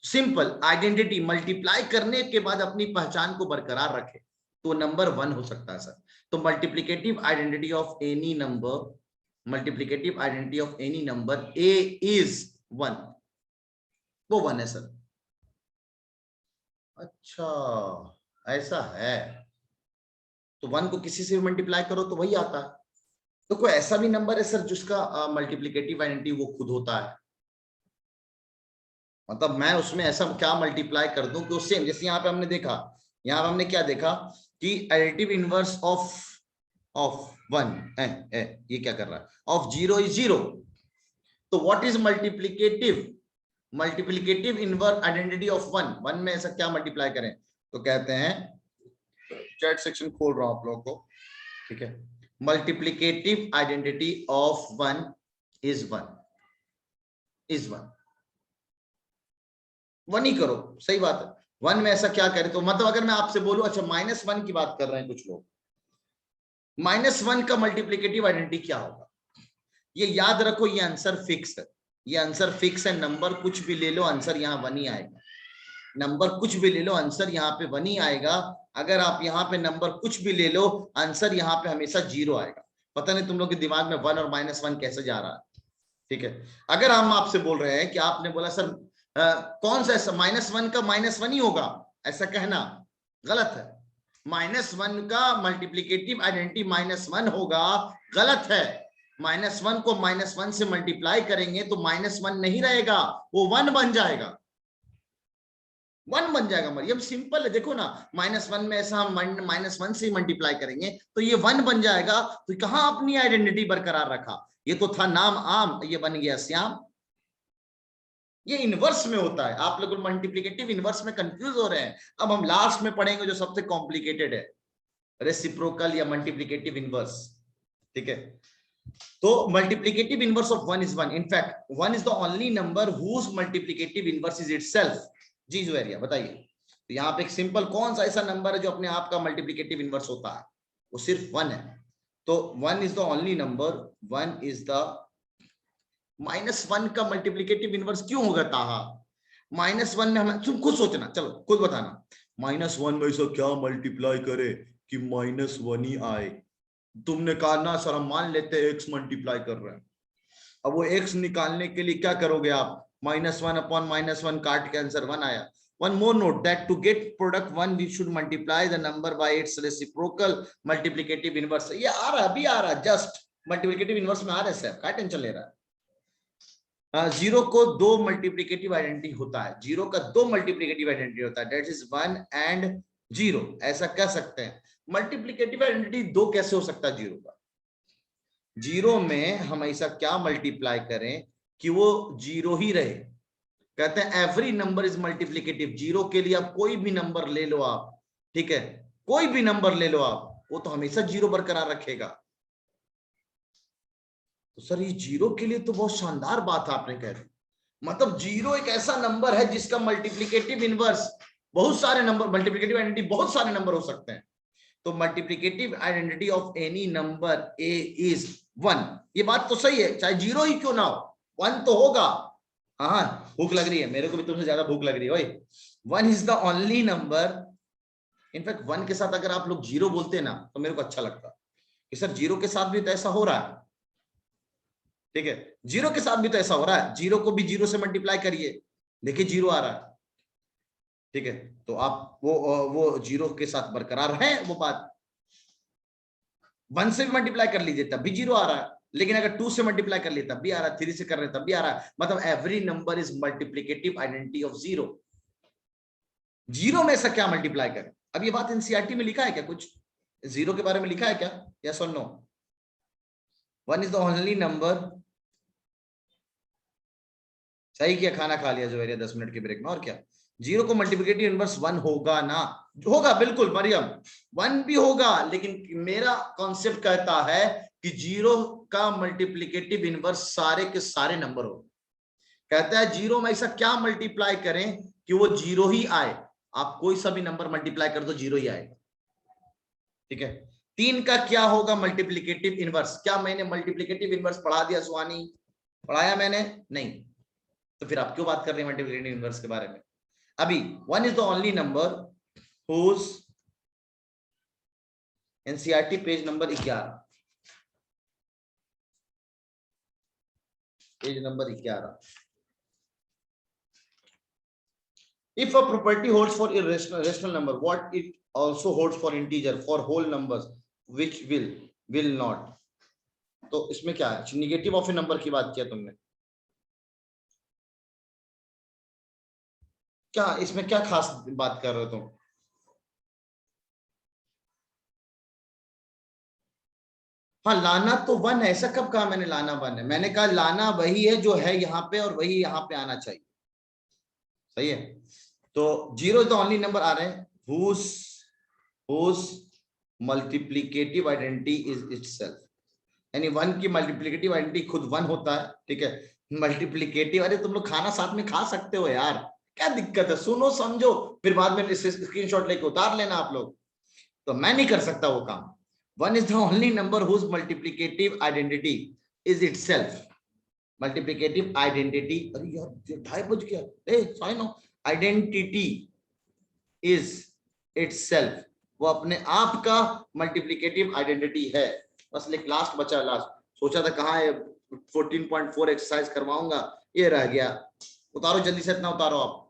सिंपल आइडेंटिटी, मल्टीप्लाई करने के बाद अपनी पहचान को बरकरार रखे तो नंबर 1 हो सकता है सर। तो multiplicative identity of any number, multiplicative identity of any number A is 1, वो 1 है सर। अच्छा ऐसा है, तो 1 को किसी से भी मल्टीप्लाई करो तो वही आता है। तो कोई ऐसा भी नंबर है सर जिसका मल्टीप्लिकेटिव आइडेंटिटी वो खुद होता है, मतलब मैं उसमें ऐसा क्या मल्टीप्लाई कर दूं कि वो सेम, जैसे यहाँ पे हमने देखा, यहाँ पे हमने क्या देखा कि एडिटिव इनवर्स ऑफ 1 ये क्या कर रहा है, ऑफ 0 इज 0। तो what is multiplicative inverse identity of 1 में ऐसा क्या मल्टीप्लाई करें, तो कहते हैं, चैट सेक्शन खोल रहा हूं आप लोगों को, ठीक है। मल्टीप्लिकेटिव आइडेंटिटी ऑफ 1 इज 1 1 ही करो, सही बात है। 1 में ऐसा क्या करें, तो मतलब अगर मैं आपसे बोलूं, अच्छा -1 की बात कर रहे हैं कुछ लोग, -1 का मल्टीप्लिकेटिव आइडेंटिटी क्या होगा, ये याद रखो, ये आंसर फिक्स है, ये आंसर फिक्स है। नंबर कुछ भी ले लो, आंसर यहाँ 1 ही आएगा। नंबर कुछ भी ले लो, आंसर यहाँ पे 1 ही आएगा। अगर आप यहाँ पे नंबर कुछ भी ले लो, आंसर यहाँ पे हमेशा 0 आएगा। पता नहीं तुम लोग के दिमाग में 1 और -1 कैसे जा रहा है, ठीक है। अगर हम आपसे बोल रहे हैं कि आपने बोला सर कौन सा ऐसा -1 का -1 ही होगा, ऐसा कहना गलत है। -1 का मल्टीप्लिकेटिव आइडेंटिटी -1 होगा, गलत है। -1 को -1 से मल्टीप्लाई करेंगे तो -1 नहीं रहेगा, वो 1 बन जाएगा, 1 बन जाएगा। मरियम सिंपल है, देखो ना, -1 में ऐसा हम -1 से मल्टीप्लाई करेंगे तो ये 1 बन जाएगा। तो कहां अपनी आइडेंटिटी बरकरार रखा, ये तो था नाम आम, ये बन गया श्याम। ये इनवर्स में होता है। आप लोग मल्टीप्लिकेटिव इनवर्स में कंफ्यूज हो रहे हैं। अब हम लास्ट में पढ़ेंगे जो सबसे कॉम्प्लिकेटेड है, रेसिप्रोकल या मल्टीप्लिकेटिव इनवर्स। ठीक है, तो multiplicative inverse of 1 is 1। In fact 1 is the only number whose multiplicative inverse is itself. जी जुएरिया बताइए, तो यहाँ पे एक सिंपल कौन सा ऐसा नंबर है जो अपने आप का मल्टीप्लिकेटिव इनवर्स होता है? वो सिर्फ 1 है। तो 1 is the only number, 1 is the -1 का मल्टीप्लिकेटिव इनवर्स क्यों होगा ताहा? -1 में हम, तुम खुद सोचना, चलो खुद बताना, -1 में से क्या मल्टीप्लाई करे कि -1 ही आए? तुमने कहा ना सर हम मान लेते हैं x मल्टीप्लाई कर रहे हैं। अब वो x निकालने के लिए क्या करोगे आप? -1 अपॉन -1 काट के आंसर 1 आया। One more note that to get product 1 we should multiply the number by its reciprocal multiplicative inverse। ये आ रहा, अभी आ रहा, जस्ट मल्टीप्लिकेटिव इनवर्स में आ रहा है सर, क्या टेंशन ले रहा है? जीरो को दो मल्टीप्लिकेटिव आइडेंटिटी होता है, जीरो का दो मल्टीप्लिकेटिव आइडेंटिटी होता है, दैट इज 1 एंड 0। ऐसा कह सकते हैं। मल्टीप्लिकेटिव आइडेंटिटी दो कैसे हो सकता है जीरो का? जीरो में हम ऐसा क्या मल्टीप्लाई करें कि वो जीरो ही रहे? कहते हैं every number is multiplicative. Zero के लिए आप कोई भी नंबर ले लो आप, ठीक है, कोई भी नंबर ले लो आप, वो तो हमेशा जीरो बरकरार रखेगा। तो सर ये जीरो के लिए तो बहुत शानदार बात आपने कह दी। मतलब जीरो एक ऐसा नंबर है जिसका मल्टीप्लिकेटिव इनवर्स बहुत सारे नंबर, मल्टीप्लिकेटिव आइडेंटिटी बहुत सारे नंबर हो सकते हैं। तो multiplicative identity of any number A is 1। ये बात तो सही है, चाहे जीरो ही क्यों ना हो, 1 तो होगा। हाँ भूख लग रही है, मेरे को भी तुमसे ज्यादा भूख लग रही है भाई। 1 is the only number, in fact 1 के साथ अगर आप लोग जीरो बोलते ना तो मेरे को अच्छा लगता कि सर जीरो के साथ भी तो ऐसा हो रहा है। ठीक है, जीरो के साथ भी तो ऐसा हो रहा है, जीरो को भी जीरो से मल्टीप्लाई करिए, देखिए जीरो आ रहा है। ठीक है, तो आप वो जीरो के साथ बरकरार है वो बात। 1 से भी मल्टीप्लाई कर लीजिए तब भी जीरो आ रहा है, लेकिन अगर 2 से मल्टीप्लाई कर लिए तब भी आ रहा है, 3 से कर रहे तब भी आ रहा है। मतलब every number is multiplicative identity of zero. Zero में ऐसा क्या मल्टीप्लाई करें? अब ये बात एनसीईआरटी में लिखा है क्या कुछ जीरो के बारे में लिखा है क्या? यस और no? 1 is the only number. सही किया, खाना खा लिया जो 10 मिनट के ब्रेक में, और क्या? जीरो को मल्टीप्लिकेटिव इनवर्स 1 होगा ना? होगा बिल्कुल मरियम, 1 भी होगा, लेकिन मेरा कॉन्सेप्ट कहता है कि जीरो का मल्टीप्लिकेटिव इनवर्स सारे के सारे नंबर हो। कहता है जीरो में ऐसा क्या मल्टीप्लाई करें कि वो जीरो ही आए। आप कोई सा भी नंबर मल्टीप्लाई कर दो जीरो ही आएगा। ठीक है, 3 का क्या होगा मल्टीप्लिकेटिव इनवर्स? क्या मैंने मल्टीप्लिकेटिव इनवर्स पढ़ा दिया सुहानी? पढ़ाया मैंने? नहीं। तो फिर आप क्यों बात कर रहे हैं मल्टीप्लिकेटिव इनवर्स के बारे में? अभी 1 is the only number whose, NCERT page number 11, page number 11। If a property holds for irrational number, what it also holds for integer, for whole numbers, which will not। तो इसमें क्या है? निगेटिव ऑफ ए नंबर की बात किया तुमने, क्या इसमें क्या खास बात कर रहे हो तुम? हाँ लाना तो 1 है, ऐसा कब कहा मैंने लाना 1 है? मैंने कहा लाना वही है जो है यहाँ पे और वही यहाँ पे आना चाहिए। सही है, तो zero is the only number आ रहे हैं whose multiplicative identity is itself. यानी 1 की मल्टीप्लिकेटिव आइडेंटिटी खुद 1 होता है। ठीक है, मल्टीप्लिकेटिव, अरे तुम लोग खाना साथ में खा सकते हो यार, क्या दिक्कत है? सुनो समझो, फिर बाद में स्क्रीनशॉट लेके उतार लेना आप लोग। तो मैं नहीं कर सकता वो काम। 1 is the only number whose multiplicative identity is itself। multiplicative identity, अरे यार 2:30 बज गया, a sign no, identity is itself, वो अपने आप का मल्टीप्लिकेटिव आइडेंटिटी है। बस एक लास्ट बचा, लास्ट सोचा था कहाँ है 14.4 एक्सरसाइज करवाऊंगा, ये रह गया। उतारो जल्दी से, इतना उतारो आप।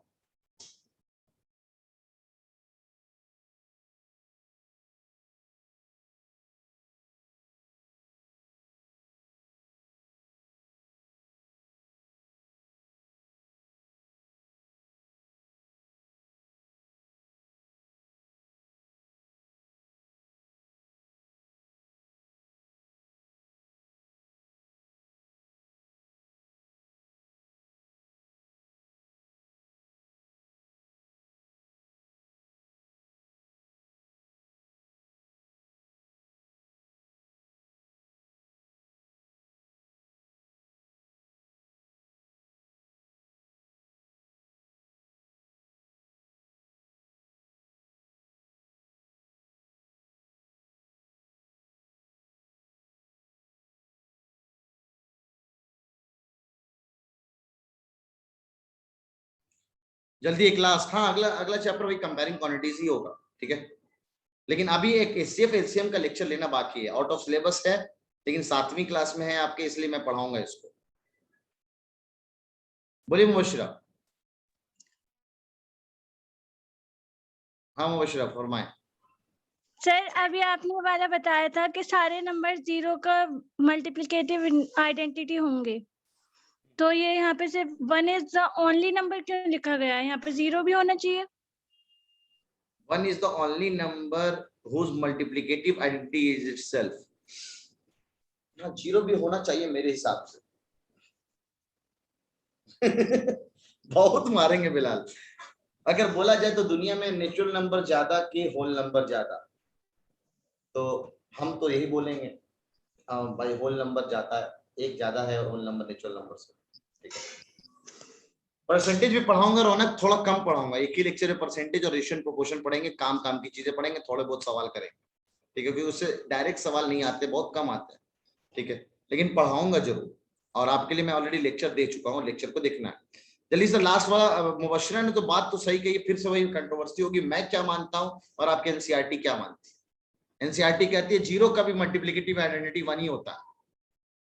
जल्दी एक लास्ट, हाँ अगला अगला चैप्टर वही कंपेयरिंग क्वांटिटीज ही होगा, ठीक है। लेकिन अभी एक एचसीएफ एलसीएम का लेक्चर लेना बाकी है, आउट ऑफ सिलेबस है, लेकिन 7वीं क्लास में है आपके, इसलिए मैं पढ़ाऊंगा इसको। बोलिए मुबशिरा। हाँ मुबशिरा फरमाएं। सर अभी आपने वाला बताया था कि सारे नंबर 0 का मल्टीप्लिकेटिव आइडेंटिटी होंगे, तो ये यहाँ पे सिर्फ 1 इज द ओनली नंबर क्यों लिखा गया है? यहाँ पे 0 भी होना चाहिए। 1 is the only number whose multiplicative identity is itself। ना 0 भी होना चाहिए मेरे हिसाब से। बहुत मारेंगे बिलाल। अगर बोला जाए तो दुनिया में नेचुरल नंबर ज्यादा कि होल नंबर ज्यादा, तो हम तो यही बोलेंगे भाई होल नंबर ज्यादा है, एक ज्यादा है होल नंबर नेचुरल नंबर से, ठीक है। परसेंटेज भी पढ़ाऊंगा रौनक, थोड़ा कम पढ़ाऊंगा, एक ही लेक्चर में परसेंटेज और रेशियो प्रोपोर्शन पढ़ेंगे, काम काम की चीजें पढ़ेंगे, थोड़े बहुत सवाल करेंगे, ठीक है, क्योंकि उससे डायरेक्ट सवाल नहीं आते, बहुत कम आते हैं, ठीक है, लेकिन पढ़ाऊंगा जरूर। और आपके लिए मैं ऑलरेडी लेक्चर दे चुका हूँ, लेक्चर को देखना है। जल्दी से लास्ट वाला, मुबशिरा ने तो बात तो सही कही, फिर से वही कंट्रोवर्सी होगी, मैं क्या मानता हूँ और आपके एनसीईआरटी क्या मानती है। एनसीईआरटी कहती है 0 का भी मल्टीप्लिकेटिव आइडेंटिटी 1 ही होता है,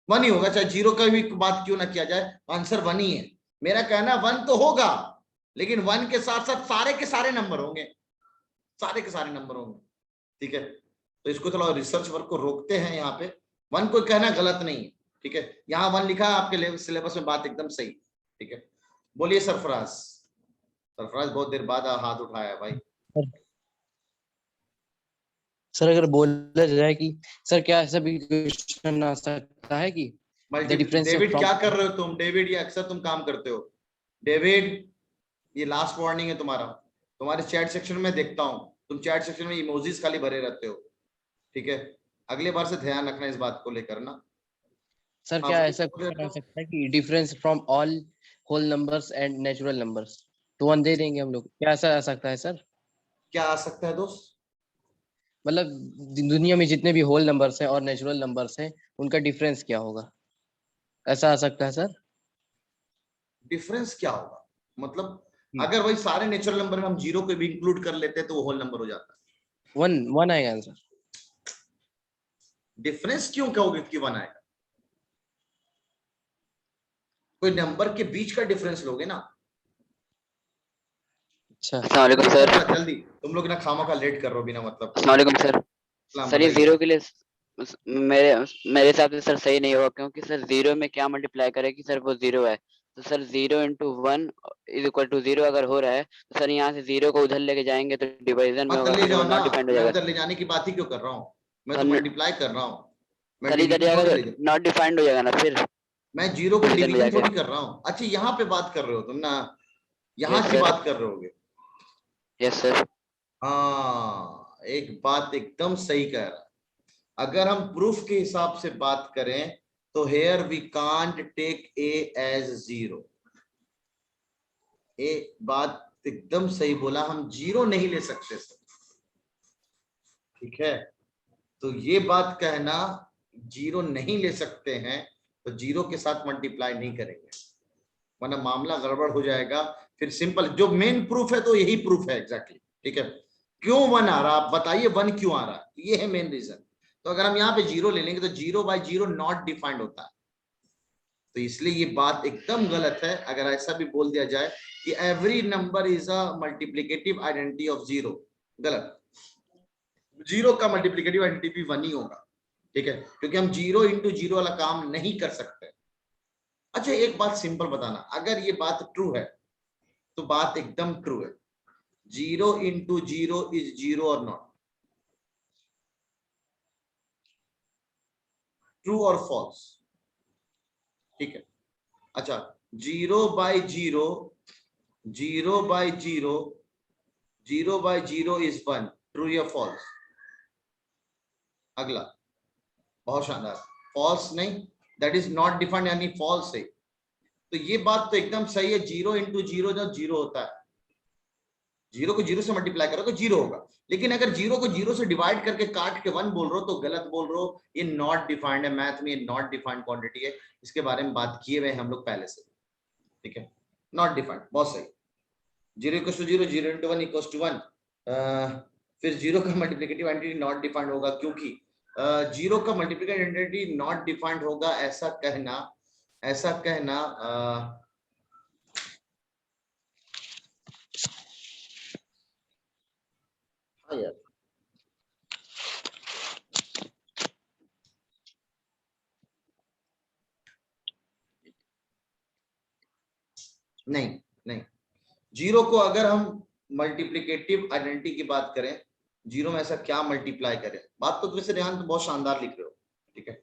1 ही होगा, चाहे 0 का भी बात क्यों ना किया जाए, आंसर 1 ही है। मेरा कहना 1 तो होगा, लेकिन 1 के साथ साथ सारे के सारे नंबर होंगे, सारे के सारे नंबर होंगे, ठीक है। तो इसको थोड़ा रिसर्च वर्क को रोकते हैं यहाँ पे, 1 को कहना गलत नहीं है, ठीक है, यहाँ 1 लिखा है आपके सिलेबस में, बात एकदम सही, ठीक है। बोलिए सरफराज। सरफराज बहुत देर बाद हाथ उठाया भाई। सर अगर बोला जाए कि सर क्या ऐसा भी क्वेश्चन आ सकता है कि डेविड क्या कर रहे हो तुम? डेविड, ये अक्सर तुम काम करते हो डेविड, ये लास्ट वार्निंग है तुम्हारा, तुम्हारे चैट सेक्शन में देखता हूँ, तुम चैट सेक्शन में इमोजीज खाली भरे रहते हो, ठीक है, अगले बार से ध्यान रखना इस बात को लेकर ना। सर क्या ऐसा क्वेश्चन आ सकता है कि difference from all whole numbers and natural numbers, तो 1 दे देंगे हम लोग, क्या ऐसा आ सकता है सर? क्या आ सकता है दोस्त? मतलब दुनिया में जितने भी होल नंबर्स हैं और नेचुरल नंबर्स हैं, उनका डिफरेंस क्या होगा, ऐसा आ सकता है सर? डिफरेंस क्या होगा मतलब? अगर वही सारे नेचुरल नंबर में हम 0 को भी इंक्लूड कर लेते हैं तो वो होल नंबर हो जाता है। 1 आएगा आंसर। डिफरेंस क्यों कहोगे कि 1 आएगा? कोई नंबर के बीच का डिफरेंस लोगे ना। अच्छा अस्सलाम वालेकुम सर। जल्दी, तुम लोग ना खामखा लेट कर रहे हो बिना मतलब। अस्सलाम वालेकुम सर। सर ये 0 के लिए मेरे मेरे हिसाब से सर सही नहीं होगा, क्योंकि सर 0 में क्या मल्टीप्लाई करे कि सर वो 0 है, तो सर 0 × 1 = 0 अगर हो रहा है तो सर यहाँ से 0 को उधर लेके जाएंगे तो डिवीजन में होगा, ले जाओ ना, नॉट डिफाइंड हो मैं जाएगा। उधर ले जाने की बात ही क्यों कर रहा हूँ, मैं तो मल्टीप्लाई कर रहा हूँ, मैं सर इधर डिवीजन जाएगा थोड़ी तो नॉट डिफाइंड हो जाएगा ना, फिर मैं 0 को डिवीजन में डिवीजन जाके। थोड़ी कर रहा हूँ। अच्छा यहाँ पे बात कर रहे हो तुम ना, यहाँ यस की सर। बात कर रहे होगे। Yes sir. हाँ एक बात एकदम सही कह रहा है, अगर हम प्रूफ के हिसाब से बात करें तो here we can't take a as 0। एक बात एकदम सही बोला, हम 0 नहीं ले सकते सर, ठीक है, तो ये बात कहना 0 नहीं ले सकते हैं तो 0 के साथ मल्टीप्लाई नहीं करेंगे, वरना मामला गड़बड़ हो जाएगा। फिर सिंपल जो मेन प्रूफ है तो यही प्रूफ है एग्जैक्टली, ठीक है। क्यों 1 आ रहा, आप बताइए 1 क्यों आ रहा है, ये है मेन रीजन। तो अगर हम यहाँ पे 0 ले लेंगे तो 0/0 नॉट डिफाइंड होता है, तो इसलिए ये बात एकदम गलत है अगर ऐसा भी बोल दिया जाए कि every number is a multiplicative identity of 0, गलत। 0 का मल्टीप्लिकेटिव आइडेंटिटी 1 ही होगा, ठीक है, क्योंकि हम 0 × 0 वाला काम नहीं कर सकते। अच्छा एक बात सिंपल बताना, अगर ये बात ट्रू है तो बात एकदम ट्रू है, 0 × 0 इज 0 और नॉट, ट्रू और फॉल्स, ठीक है। अच्छा 0/0, 0/0, 0/0 इज 1, ट्रू या फॉल्स? अगला बहुत शानदार, फॉल्स नहीं, दैट इज नॉट डिफाइंड यानी फॉल्स है। तो ये बात तो एकदम सही है, 0 × 0 जो 0 होता है, 0 को 0 से मल्टीप्लाई करो तो 0 होगा, लेकिन अगर 0 को 0 से डिवाइड करके काट के 1 बोल रहे हो तो गलत बोल रहे हो, ये नॉट डिफाइंड है, मैथ में ये नॉट डिफाइंड क्वांटिटी है, इसके बारे में बात किए हुए हम लोग पहले से, ठीक है, नॉट डिफाइंड, बहुत सही। 0 equal to 0, 0 into 1 equal to 1। फिर 0 का मल्टीप्लिकेटिव आइडेंटिटी नॉट डिफाइंड होगा, क्योंकि 0 का मल्टीप्लिकेटिव आइडेंटिटी नॉट डिफाइंड होगा, ऐसा कहना हाँ यार, नहीं 0 को अगर हम मल्टीप्लिकेटिव आइडेंटिटी की बात करें, 0 में ऐसा क्या मल्टीप्लाई करें। बात तो वैसे रेहान तो बहुत शानदार लिख रहे हो, ठीक है।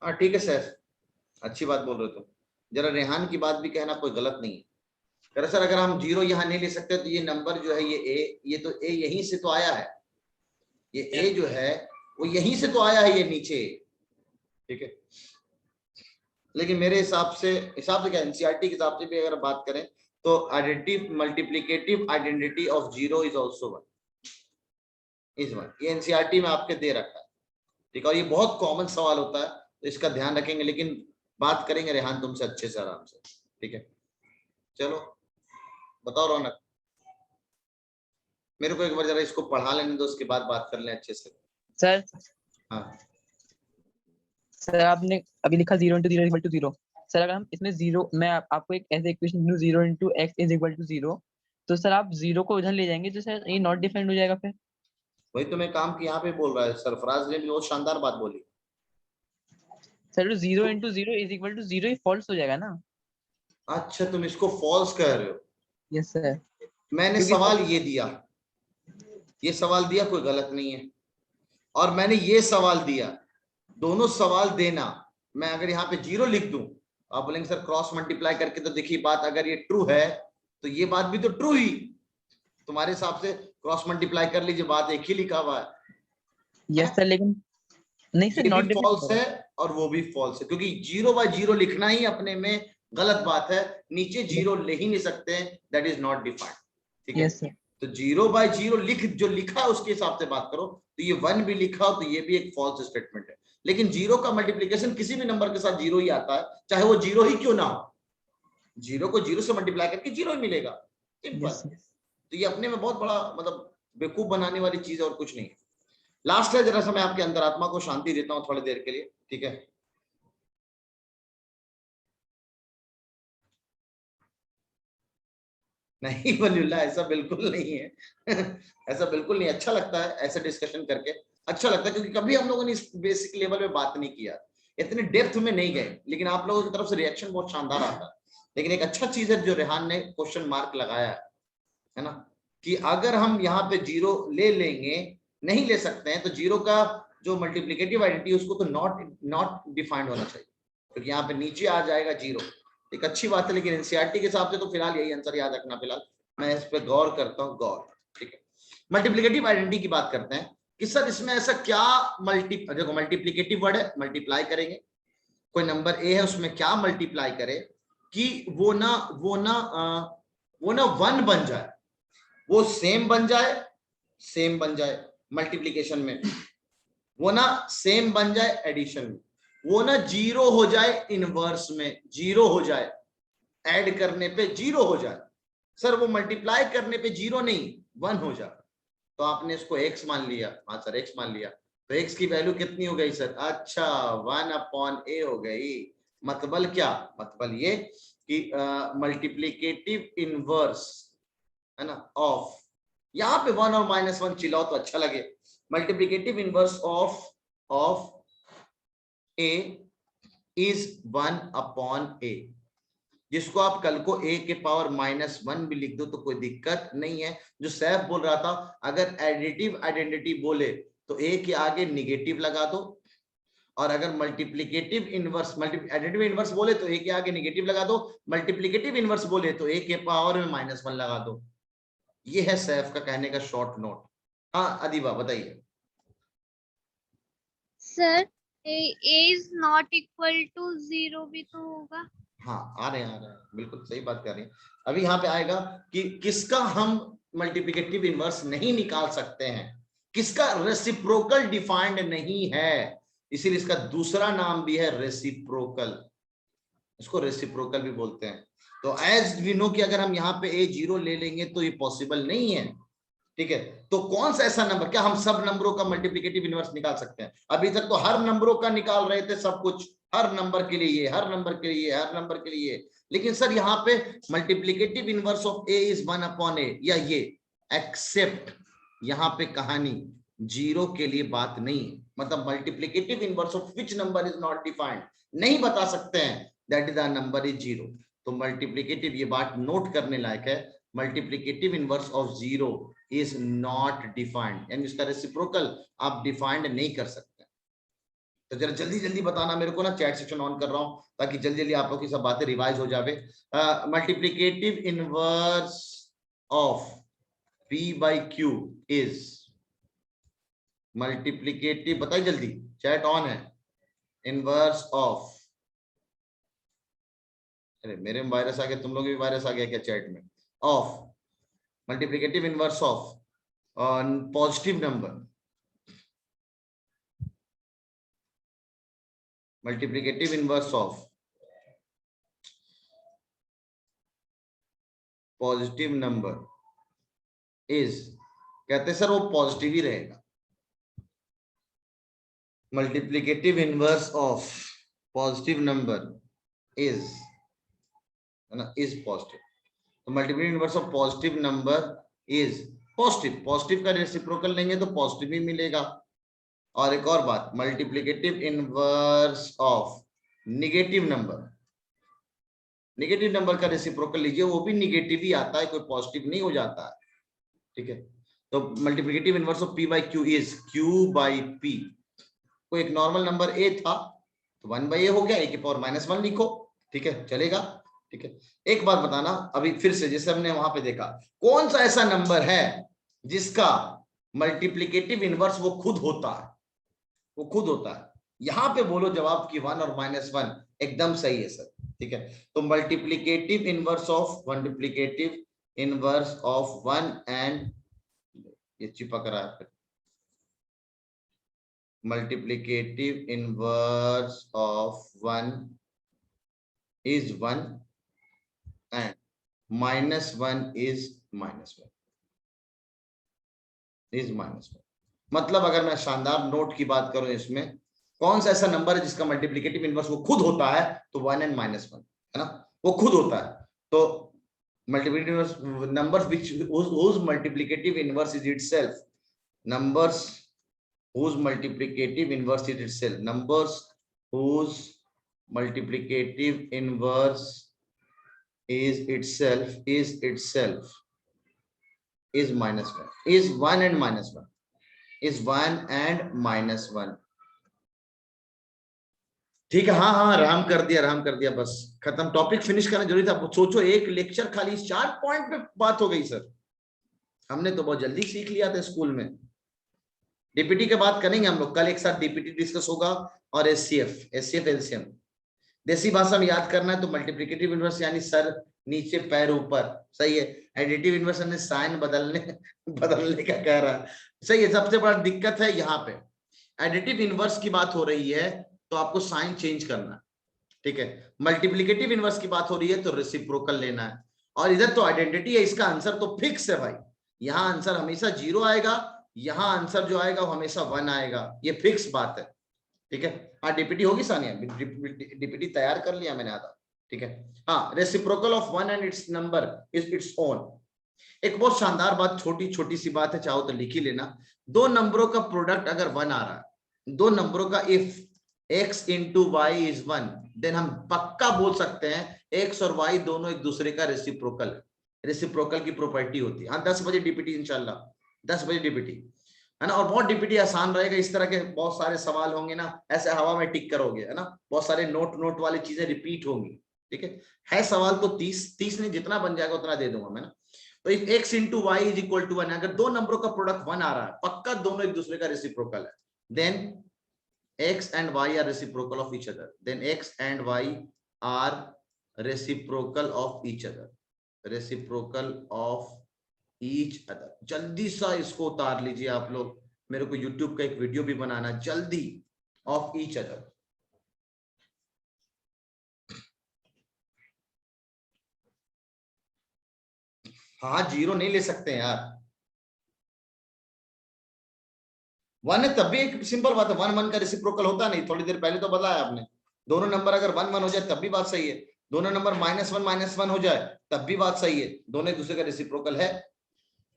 हाँ ठीक है सर, अच्छी बात बोल रहे हो तुम। जरा रेहान की बात भी कहना कोई गलत नहीं है। कह रहे सर अगर हम 0 यहाँ नहीं ले सकते तो ये नंबर जो है, ये ए, ये तो ए यहीं से तो आया है, ये ए जो है वो यहीं से तो आया है, ये नीचे, ठीक है। लेकिन मेरे हिसाब से क्या एनसीईआरटी के हिसाब से भी अगर बात करें तो identity multiplicative identity of 0 is also 1 is 1। ये एनसीईआरटी में आपके दे रखा है, ठीक है। और ये बहुत कॉमन सवाल होता है, तो इसका ध्यान रखेंगे, लेकिन बात करेंगे रेहान तुमसे अच्छे से, आराम से, ठीक है। चलो बताओ रौनक, मेरे को एक बार जरा इसको पढ़ा लेने दो, उसके बाद बात कर लें अच्छे से। सर हाँ सर, आपने अभी लिखा 0 इंटू 0 इक्वल टू 0। सर अगर हम इसमें 0, मैं आपको एक ऐसे इक्वेशन दूं 0 into X is equal to 0, तो सर आप 0 को उधर ले जाएंगे तो सर ये नॉट डिफाइंड हो जाएगा फिर। वही तो मैं काम की यहाँ पे बोल रहा है, सरफराज ने भी बहुत शानदार बात बोली। Sir 0 into 0 is equal to 0 ही फॉल्स हो जाएगा ना। अच्छा तुम इसको फॉल्स कह रहे हो। Yes sir. मैंने सवाल ये दिया, ये सवाल दिया कोई गलत नहीं है, और मैंने ये सवाल दिया, दोनों सवाल देना। मैं अगर यहाँ पे 0 लिख दूं, आप बोलेंगे सर क्रॉस मल्टीप्लाई करके तो देखिए बात, अगर ये ट्रू है तो ये बात भी तो ट्रू ही, तुम्हारे हिसाब से क्रॉस मल्टीप्लाई कर लीजिए, बात एक ही लिखा हुआ है। यस सर, लेकिन नहीं सर, नॉट फॉल्स है और वो भी फॉल्स है, क्योंकि 0 बाय 0 लिखना ही अपने में गलत बात है। नीचे 0 ले ही नहीं सकते हैं, दैट इज नॉट डिफाइंड, ठीक है। Yes sir. तो 0 बाय 0 लिख, जो लिखा है उसके हिसाब से बात करो, तो ये 1 भी लिखा हो तो ये भी एक फॉल्स स्टेटमेंट है। लेकिन 0 का मल्टीप्लिकेशन किसी भी नंबर के साथ 0 ही आता है, चाहे वो 0 ही क्यों ना हो। 0 को 0 से मल्टीप्लाई करके 0 ही मिलेगा, सिंपल। तो ये अपने में बहुत बड़ा मतलब बेवकूफ बनाने वाली चीज है और कुछ नहीं है। लास्ट है, जरा सा मैं आपके अंतरात्मा को शांति देता हूं थोड़ी देर के लिए, ठीक है। नहीं वलीउल्लाह, ऐसा बिल्कुल नहीं है ऐसा बिल्कुल नहीं। अच्छा लगता है ऐसा डिस्कशन करके, अच्छा लगता है, क्योंकि कभी हम लोगों ने इस बेसिक लेवल पे बात नहीं किया, इतने डेप्थ में नहीं गए, लेकिन आप लोगों की तरफ से रिएक्शन बहुत शानदार आता है। लेकिन एक अच्छा चीज है जो रेहान ने क्वेश्चन मार्क लगाया है ना, कि अगर हम यहाँ पे 0 ले लेंगे, नहीं ले सकते हैं, तो 0 का जो मल्टीप्लिकेटिव आइडेंटिटी उसको तो नॉट डिफाइंड होना चाहिए, क्योंकि यहाँ पे नीचे आ जाएगा 0। एक अच्छी बात है, लेकिन एनसीईआरटी के हिसाब से तो फिलहाल यही आंसर याद रखना। फिलहाल मैं इस पे गौर करता हूँ, गौर, ठीक है। मल्टीप्लिकेटिव आइडेंटिटी की बात करते हैं कि सर इसमें ऐसा क्या देखो मल्टीप्लिकेटिव वर्ड है, मल्टीप्लाई करेंगे, कोई नंबर ए है उसमें क्या मल्टीप्लाई करे कि वो ना 1 बन जाए, वो सेम बन जाए मल्टीप्लिकेशन में, वो ना सेम बन जाए एडिशन में, वो ना 0 हो जाए इनवर्स में, 0 हो जाए, ऐड करने पे 0 हो जाए। सर वो मल्टीप्लाई करने पे 0 नहीं 1 हो जाए, तो आपने इसको x मान लिया। हाँ सर x मान लिया, तो x की वैल्यू कितनी हो गई सर? अच्छा 1/a हो गई। मतलब क्या? मतलब ये कि मल्टीप्लिकेटिव इनवर्स है ना ऑफ, यहाँ पे 1 और -1 चिल्लाओ तो अच्छा लगे। Multiplicative inverse of a is 1/a, जिसको आप कल को a के पावर -1 भी लिख दो तो कोई दिक्कत नहीं है। जो सैफ बोल रहा था, अगर एडिटिव आइडेंटिटी बोले तो a के आगे निगेटिव लगा दो, और अगर मल्टीप्लिकेटिव इनवर्स एडिटिव इनवर्स बोले तो a के आगे निगेटिव लगा दो, मल्टीप्लिकेटिव इनवर्स बोले तो a के पावर में -1 लगा दो। ये है सैफ का कहने का शॉर्ट नोट। हाँ अदीबा बताइए। Sir a is not equal to 0 भी तो होगा। हाँ आ रहे हैं बिल्कुल सही बात कर रही हैं। अभी यहाँ पे आएगा कि किसका हम मल्टीप्लिकेटिव इनवर्स नहीं निकाल सकते हैं, किसका रेसिप्रोकल डिफाइंड नहीं है, इसीलिए इसका दूसरा नाम भी है रेसिप्रोकल। इसको रेसिप्रोकल भी बोलते हैं। तो एज वी नो कि अगर हम यहाँ पे a0 ले लेंगे तो ये पॉसिबल नहीं है, ठीक है। तो कौन सा ऐसा नंबर, क्या हम सब नंबरों का मल्टीप्लिकेटिव इनवर्स निकाल सकते हैं? अभी तक तो हर नंबरों का निकाल रहे थे सब कुछ, हर नंबर के लिए, हर नंबर के लिए, हर नंबर के लिए, लेकिन सर यहाँ पे multiplicative inverse of a is 1/a, या ये एक्सेप्ट यहाँ पे कहानी 0 के लिए बात नहीं है, मतलब multiplicative inverse of which number is not defined, नहीं बता सकते हैं, that is the number is 0। तो मल्टीप्लिकेटिव, ये बात नोट करने लायक है, multiplicative inverse of 0 is not defined, यानी उसका रेसिप्रोकल आप डिफाइंड नहीं कर सकते। तो जरा जल्दी जल्दी बताना मेरे को ना, चैट सेक्शन ऑन कर रहा हूं ताकि जल्दी जल्दी आप लोग की सब बातें रिवाइज हो जावे। Multiplicative inverse of p by q is, multiplicative बताइए जल्दी, चैट ऑन है, इनवर्स ऑफ, अरे मेरे में वायरस आ गया, तुम लोग भी वायरस आ गया क्या चैट में, of multiplicative inverse of positive number, multiplicative inverse of positive number is, कहते सर वो पॉजिटिव ही रहेगा, multiplicative inverse of positive number is, है ना, इज पॉजिटिव। तो multiplicative inverse of positive number is positive, positive का रेसिप्रोकल लेंगे तो पॉजिटिव ही मिलेगा। और एक और बात, multiplicative inverse of negative number, negative number का रेसिप्रोकल लीजिए, वो भी नेगेटिव ही आता है, कोई पॉजिटिव नहीं हो जाता है, ठीक है। तो multiplicative inverse of p by q is q by p, कोई एक नॉर्मल नंबर a था तो 1/a हो गया, a की पावर -1 लिखो, ठीक है, चलेगा, ठीक है। एक बात बताना अभी फिर से, जैसे हमने वहां पे देखा, कौन सा ऐसा नंबर है जिसका मल्टीप्लिकेटिव इनवर्स वो खुद होता है, वो खुद होता है, यहां पे बोलो जवाब की 1 और -1 एकदम सही है सर, ठीक है। तो multiplicative inverse of, multiplicative inverse of 1 and, ये चिपक रहा है, multiplicative inverse of 1 is 1 and -1 is -1 is -1। मतलब अगर मैं शानदार नोट की बात करूं, इसमें कौन सा ऐसा नंबर है जिसका मल्टीप्लिकेटिव इनवर्स वो खुद होता है, तो 1 and -1, है ना, वो खुद होता है। तो multiplicative inverse, numbers which whose multiplicative inverse is itself, numbers whose multiplicative inverse is itself, numbers whose multiplicative inverse is itself is -1, is 1 and -1, is 1 and -1, ठीक है। हाँ हाँ, आराम कर दिया, बस खत्म, टॉपिक फिनिश करना जरूरी था। सोचो एक लेक्चर खाली 4 पॉइंट पे बात हो गई सर, हमने तो बहुत जल्दी सीख लिया था स्कूल में। डीपीटी के बात करेंगे हम लोग, कल एक साथ डीपीटी डिस्कस होगा और एचसीएफ एलसीएम। देसी भाषा में याद करना है तो मल्टीप्लिकेटिव इनवर्स यानी सर नीचे पैर ऊपर, सही है। एडिटिव इनवर्स ने साइन बदलने का कह रहा है, सही है। सबसे बड़ा दिक्कत है यहाँ पे, एडिटिव इनवर्स की बात हो रही है तो आपको साइन चेंज करना है, ठीक है। मल्टीप्लिकेटिव इनवर्स की बात हो रही है तो रेसिप्रोकल लेना है, और इधर तो आइडेंटिटी है, इसका आंसर तो फिक्स है भाई, यहाँ आंसर हमेशा 0 आएगा, यहाँ आंसर जो आएगा वो हमेशा 1 आएगा, ये फिक्स बात है, ठीक है। हाँ डीपीटी होगी सानिया, डीपीटी तैयार कर लिया मैंने आधा, ठीक है। हाँ, reciprocal of 1 and it's number is its own. एक बहुत शानदार बात, छोटी छोटी सी बात है, चाहो तो लिख ही लेना। दो नंबरों का प्रोडक्ट अगर 1 आ रहा है, दो नंबरों का if x into y is 1, then हम पक्का बोल सकते हैं x और y दोनों एक दूसरे का रेसिप्रोकल, रेसिप्रोकल की प्रॉपर्टी होती है। हाँ 10 बजे डीपीटी इंशाल्लाह, 10 बजे डीपीटी, है ना। और बहुत डीपीटी आसान रहेगा, इस तरह के बहुत सारे सवाल होंगे ना, ऐसे हवा में टिक करोगे, है ना, बहुत सारे नोट वाली चीजें रिपीट होंगी, ठीक है सवाल तो 30 नहीं, जितना बन जाएगा उतना दे दूंगा मैं ना। तो if x into y is equal to 1, अगर दो नंबरों का प्रोडक्ट 1 आ रहा है, पक्का दोनों एक दूसरे का रेसिप्रोकल है, then x and y are reciprocal of each other, then x and y are reciprocal of each other, reciprocal of each other। जल्दी सा इसको उतार लीजिए आप लोग, मेरे को YouTube का एक वीडियो भी बनाना जल्दी, of each other। हाँ, 0 नहीं ले सकते यार। 1 है तब भी एक सिंपल बात है, 1 1 का रेसिप्रोकल होता नहीं, थोड़ी देर पहले तो बताया आपने। दोनों नंबर अगर 1 1 हो जाए तब भी बात सही है, दोनों नंबर -1 हो जाए तब भी बात सही है, दोनों एक दूसरे का रेसिप्रोकल है।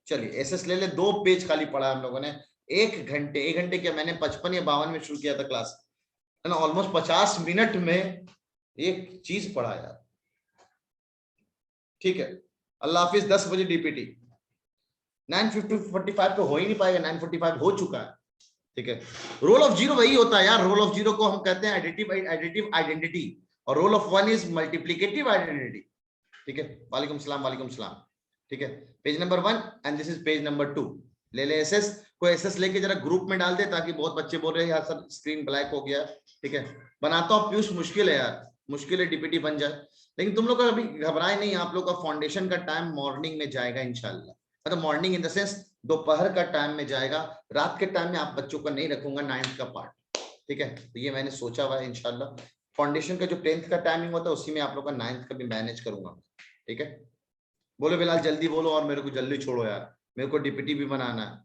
चलिए एसएस ले ले, 2 पेज खाली पढ़ा हम लोगों ने। 1 घंटे क्या, मैंने 55 या 52 में शुरू किया था क्लास, है ना, ऑलमोस्ट 50 मिनट में एक चीज पढ़ा यार। ठीक है, अल्लाह हाफिज। 10 बजे डीपीटी। 9:45 तो हो ही नहीं पाएगा, 9:45 हो चुका है। ठीक है, रोल ऑफ 0 वही होता है यार, रोल ऑफ 0 को हम कहते हैं एडिटिव आइडेंटिटी, और role of 1 is multiplicative identity. ठीक है, वालेकुम सलाम, वालेकुम सलाम। ठीक है, page number 1 and this is page number 2। ले ले एसएस, कोई एसएस लेके जरा ग्रुप में डाल दे, ताकि बहुत बच्चे बोल रहे हैं यार सर स्क्रीन ब्लैक हो गया। ठीक है, बनाता हूँ पीयूष, मुश्किल है यार, मुश्किल है डीपीटी बन जाए, लेकिन तुम लोग का अभी घबराए नहीं, आप लोग का फाउंडेशन का टाइम मॉर्निंग में जाएगा इंशाल्लाह, मतलब मॉर्निंग इन द सेंस दोपहर का टाइम में जाएगा, रात के टाइम में आप बच्चों का नहीं रखूंगा 9th का पार्ट। ठीक है, तो ये मैंने सोचा हुआ है इंशाल्लाह, फाउंडेशन का जो 10th का टाइमिंग होता है उसी में आप लोग का 9th का भी मैनेज करूंगा। ठीक है, बोलो बिलाल जल्दी बोलो, और मेरे को जल्दी छोड़ो यार, मेरे को डीपीटी भी बनाना है।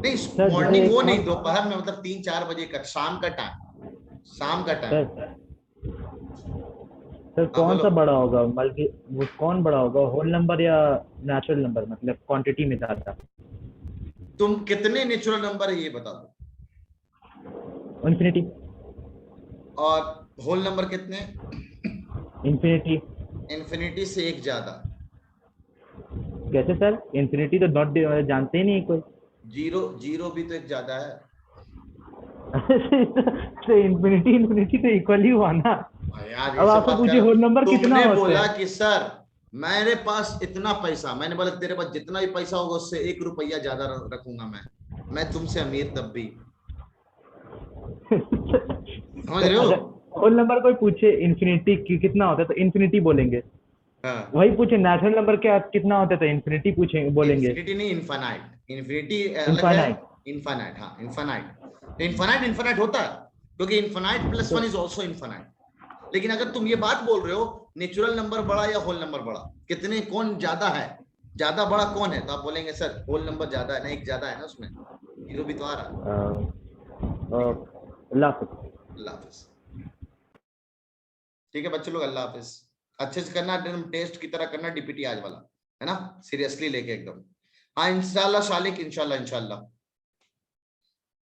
नहीं मॉर्निंग वो नहीं, दोपहर में, मतलब 3-4 बजे का, शाम का टाइम, शाम का टाइम। सर कौन सा बड़ा होगा, मल्टी वो कौन बड़ा होगा, होल नंबर या नेचुरल नंबर, मतलब क्वांटिटी में ज्यादा? तुम कितने नेचुरल नंबर है ये बता दो। इन्फिनिटी। और होल नंबर कितने? इन्फिनिटी। इन्फिनिटी से एक ज्यादा। कैसे सर? इन्फिनिटी तो नॉट जानते ही नहीं कोई। जीरो भी तो एक ज्यादा है। तो इन्फिनिटी तो इक्वल ही हुआ ना। यार अब आपको पूछिए होल नंबर कितना होता है? बोला कि सर मेरे पास इतना पैसा, मैंने बोला तेरे पास जितना भी पैसा होगा उससे 1 रुपया ज्यादा रखूंगा मैं तुमसे अमीर तब भी। समझ रहे हो? होल नंबर कोई पूछे इन्फिनिटी कितना होता है तो इन्फिनिटी बोलेंगे। हाँ। वही पूछे नेचुरल नंबर क्या कितना होता है तो इन्फिनिटी पूछेंगे, बोलेंगे। इन्फिनिटी नहीं, इनफाइनाइट। इन्फिनिटी इनफाइनाइट, हाँ इनफाइनाइट। इनफाइनाइट होता है, क्योंकि infinite plus 1 is also infinite. लेकिन अगर तुम ये बात बोल रहे हो नेचुरल नंबर बड़ा या होल नंबर बड़ा, कितने कौन ज्यादा है, ज्यादा बड़ा कौन है, तो आप बोलेंगे सर होल नंबर ज्यादा है ना, एक ज्यादा है ना उसमें, जीरो भी तो आ रहा। अल्लाह हाफिज। ठीक है बच्चे लोग, अल्लाह हाफिज। अच्छे से करना, टेस्ट की तरह करना डीपीटी आज वाला, है ना, सीरियसली लेके एकदम। हाँ इंशाल्लाह शालिक, इंशाल्लाह इंशाल्लाह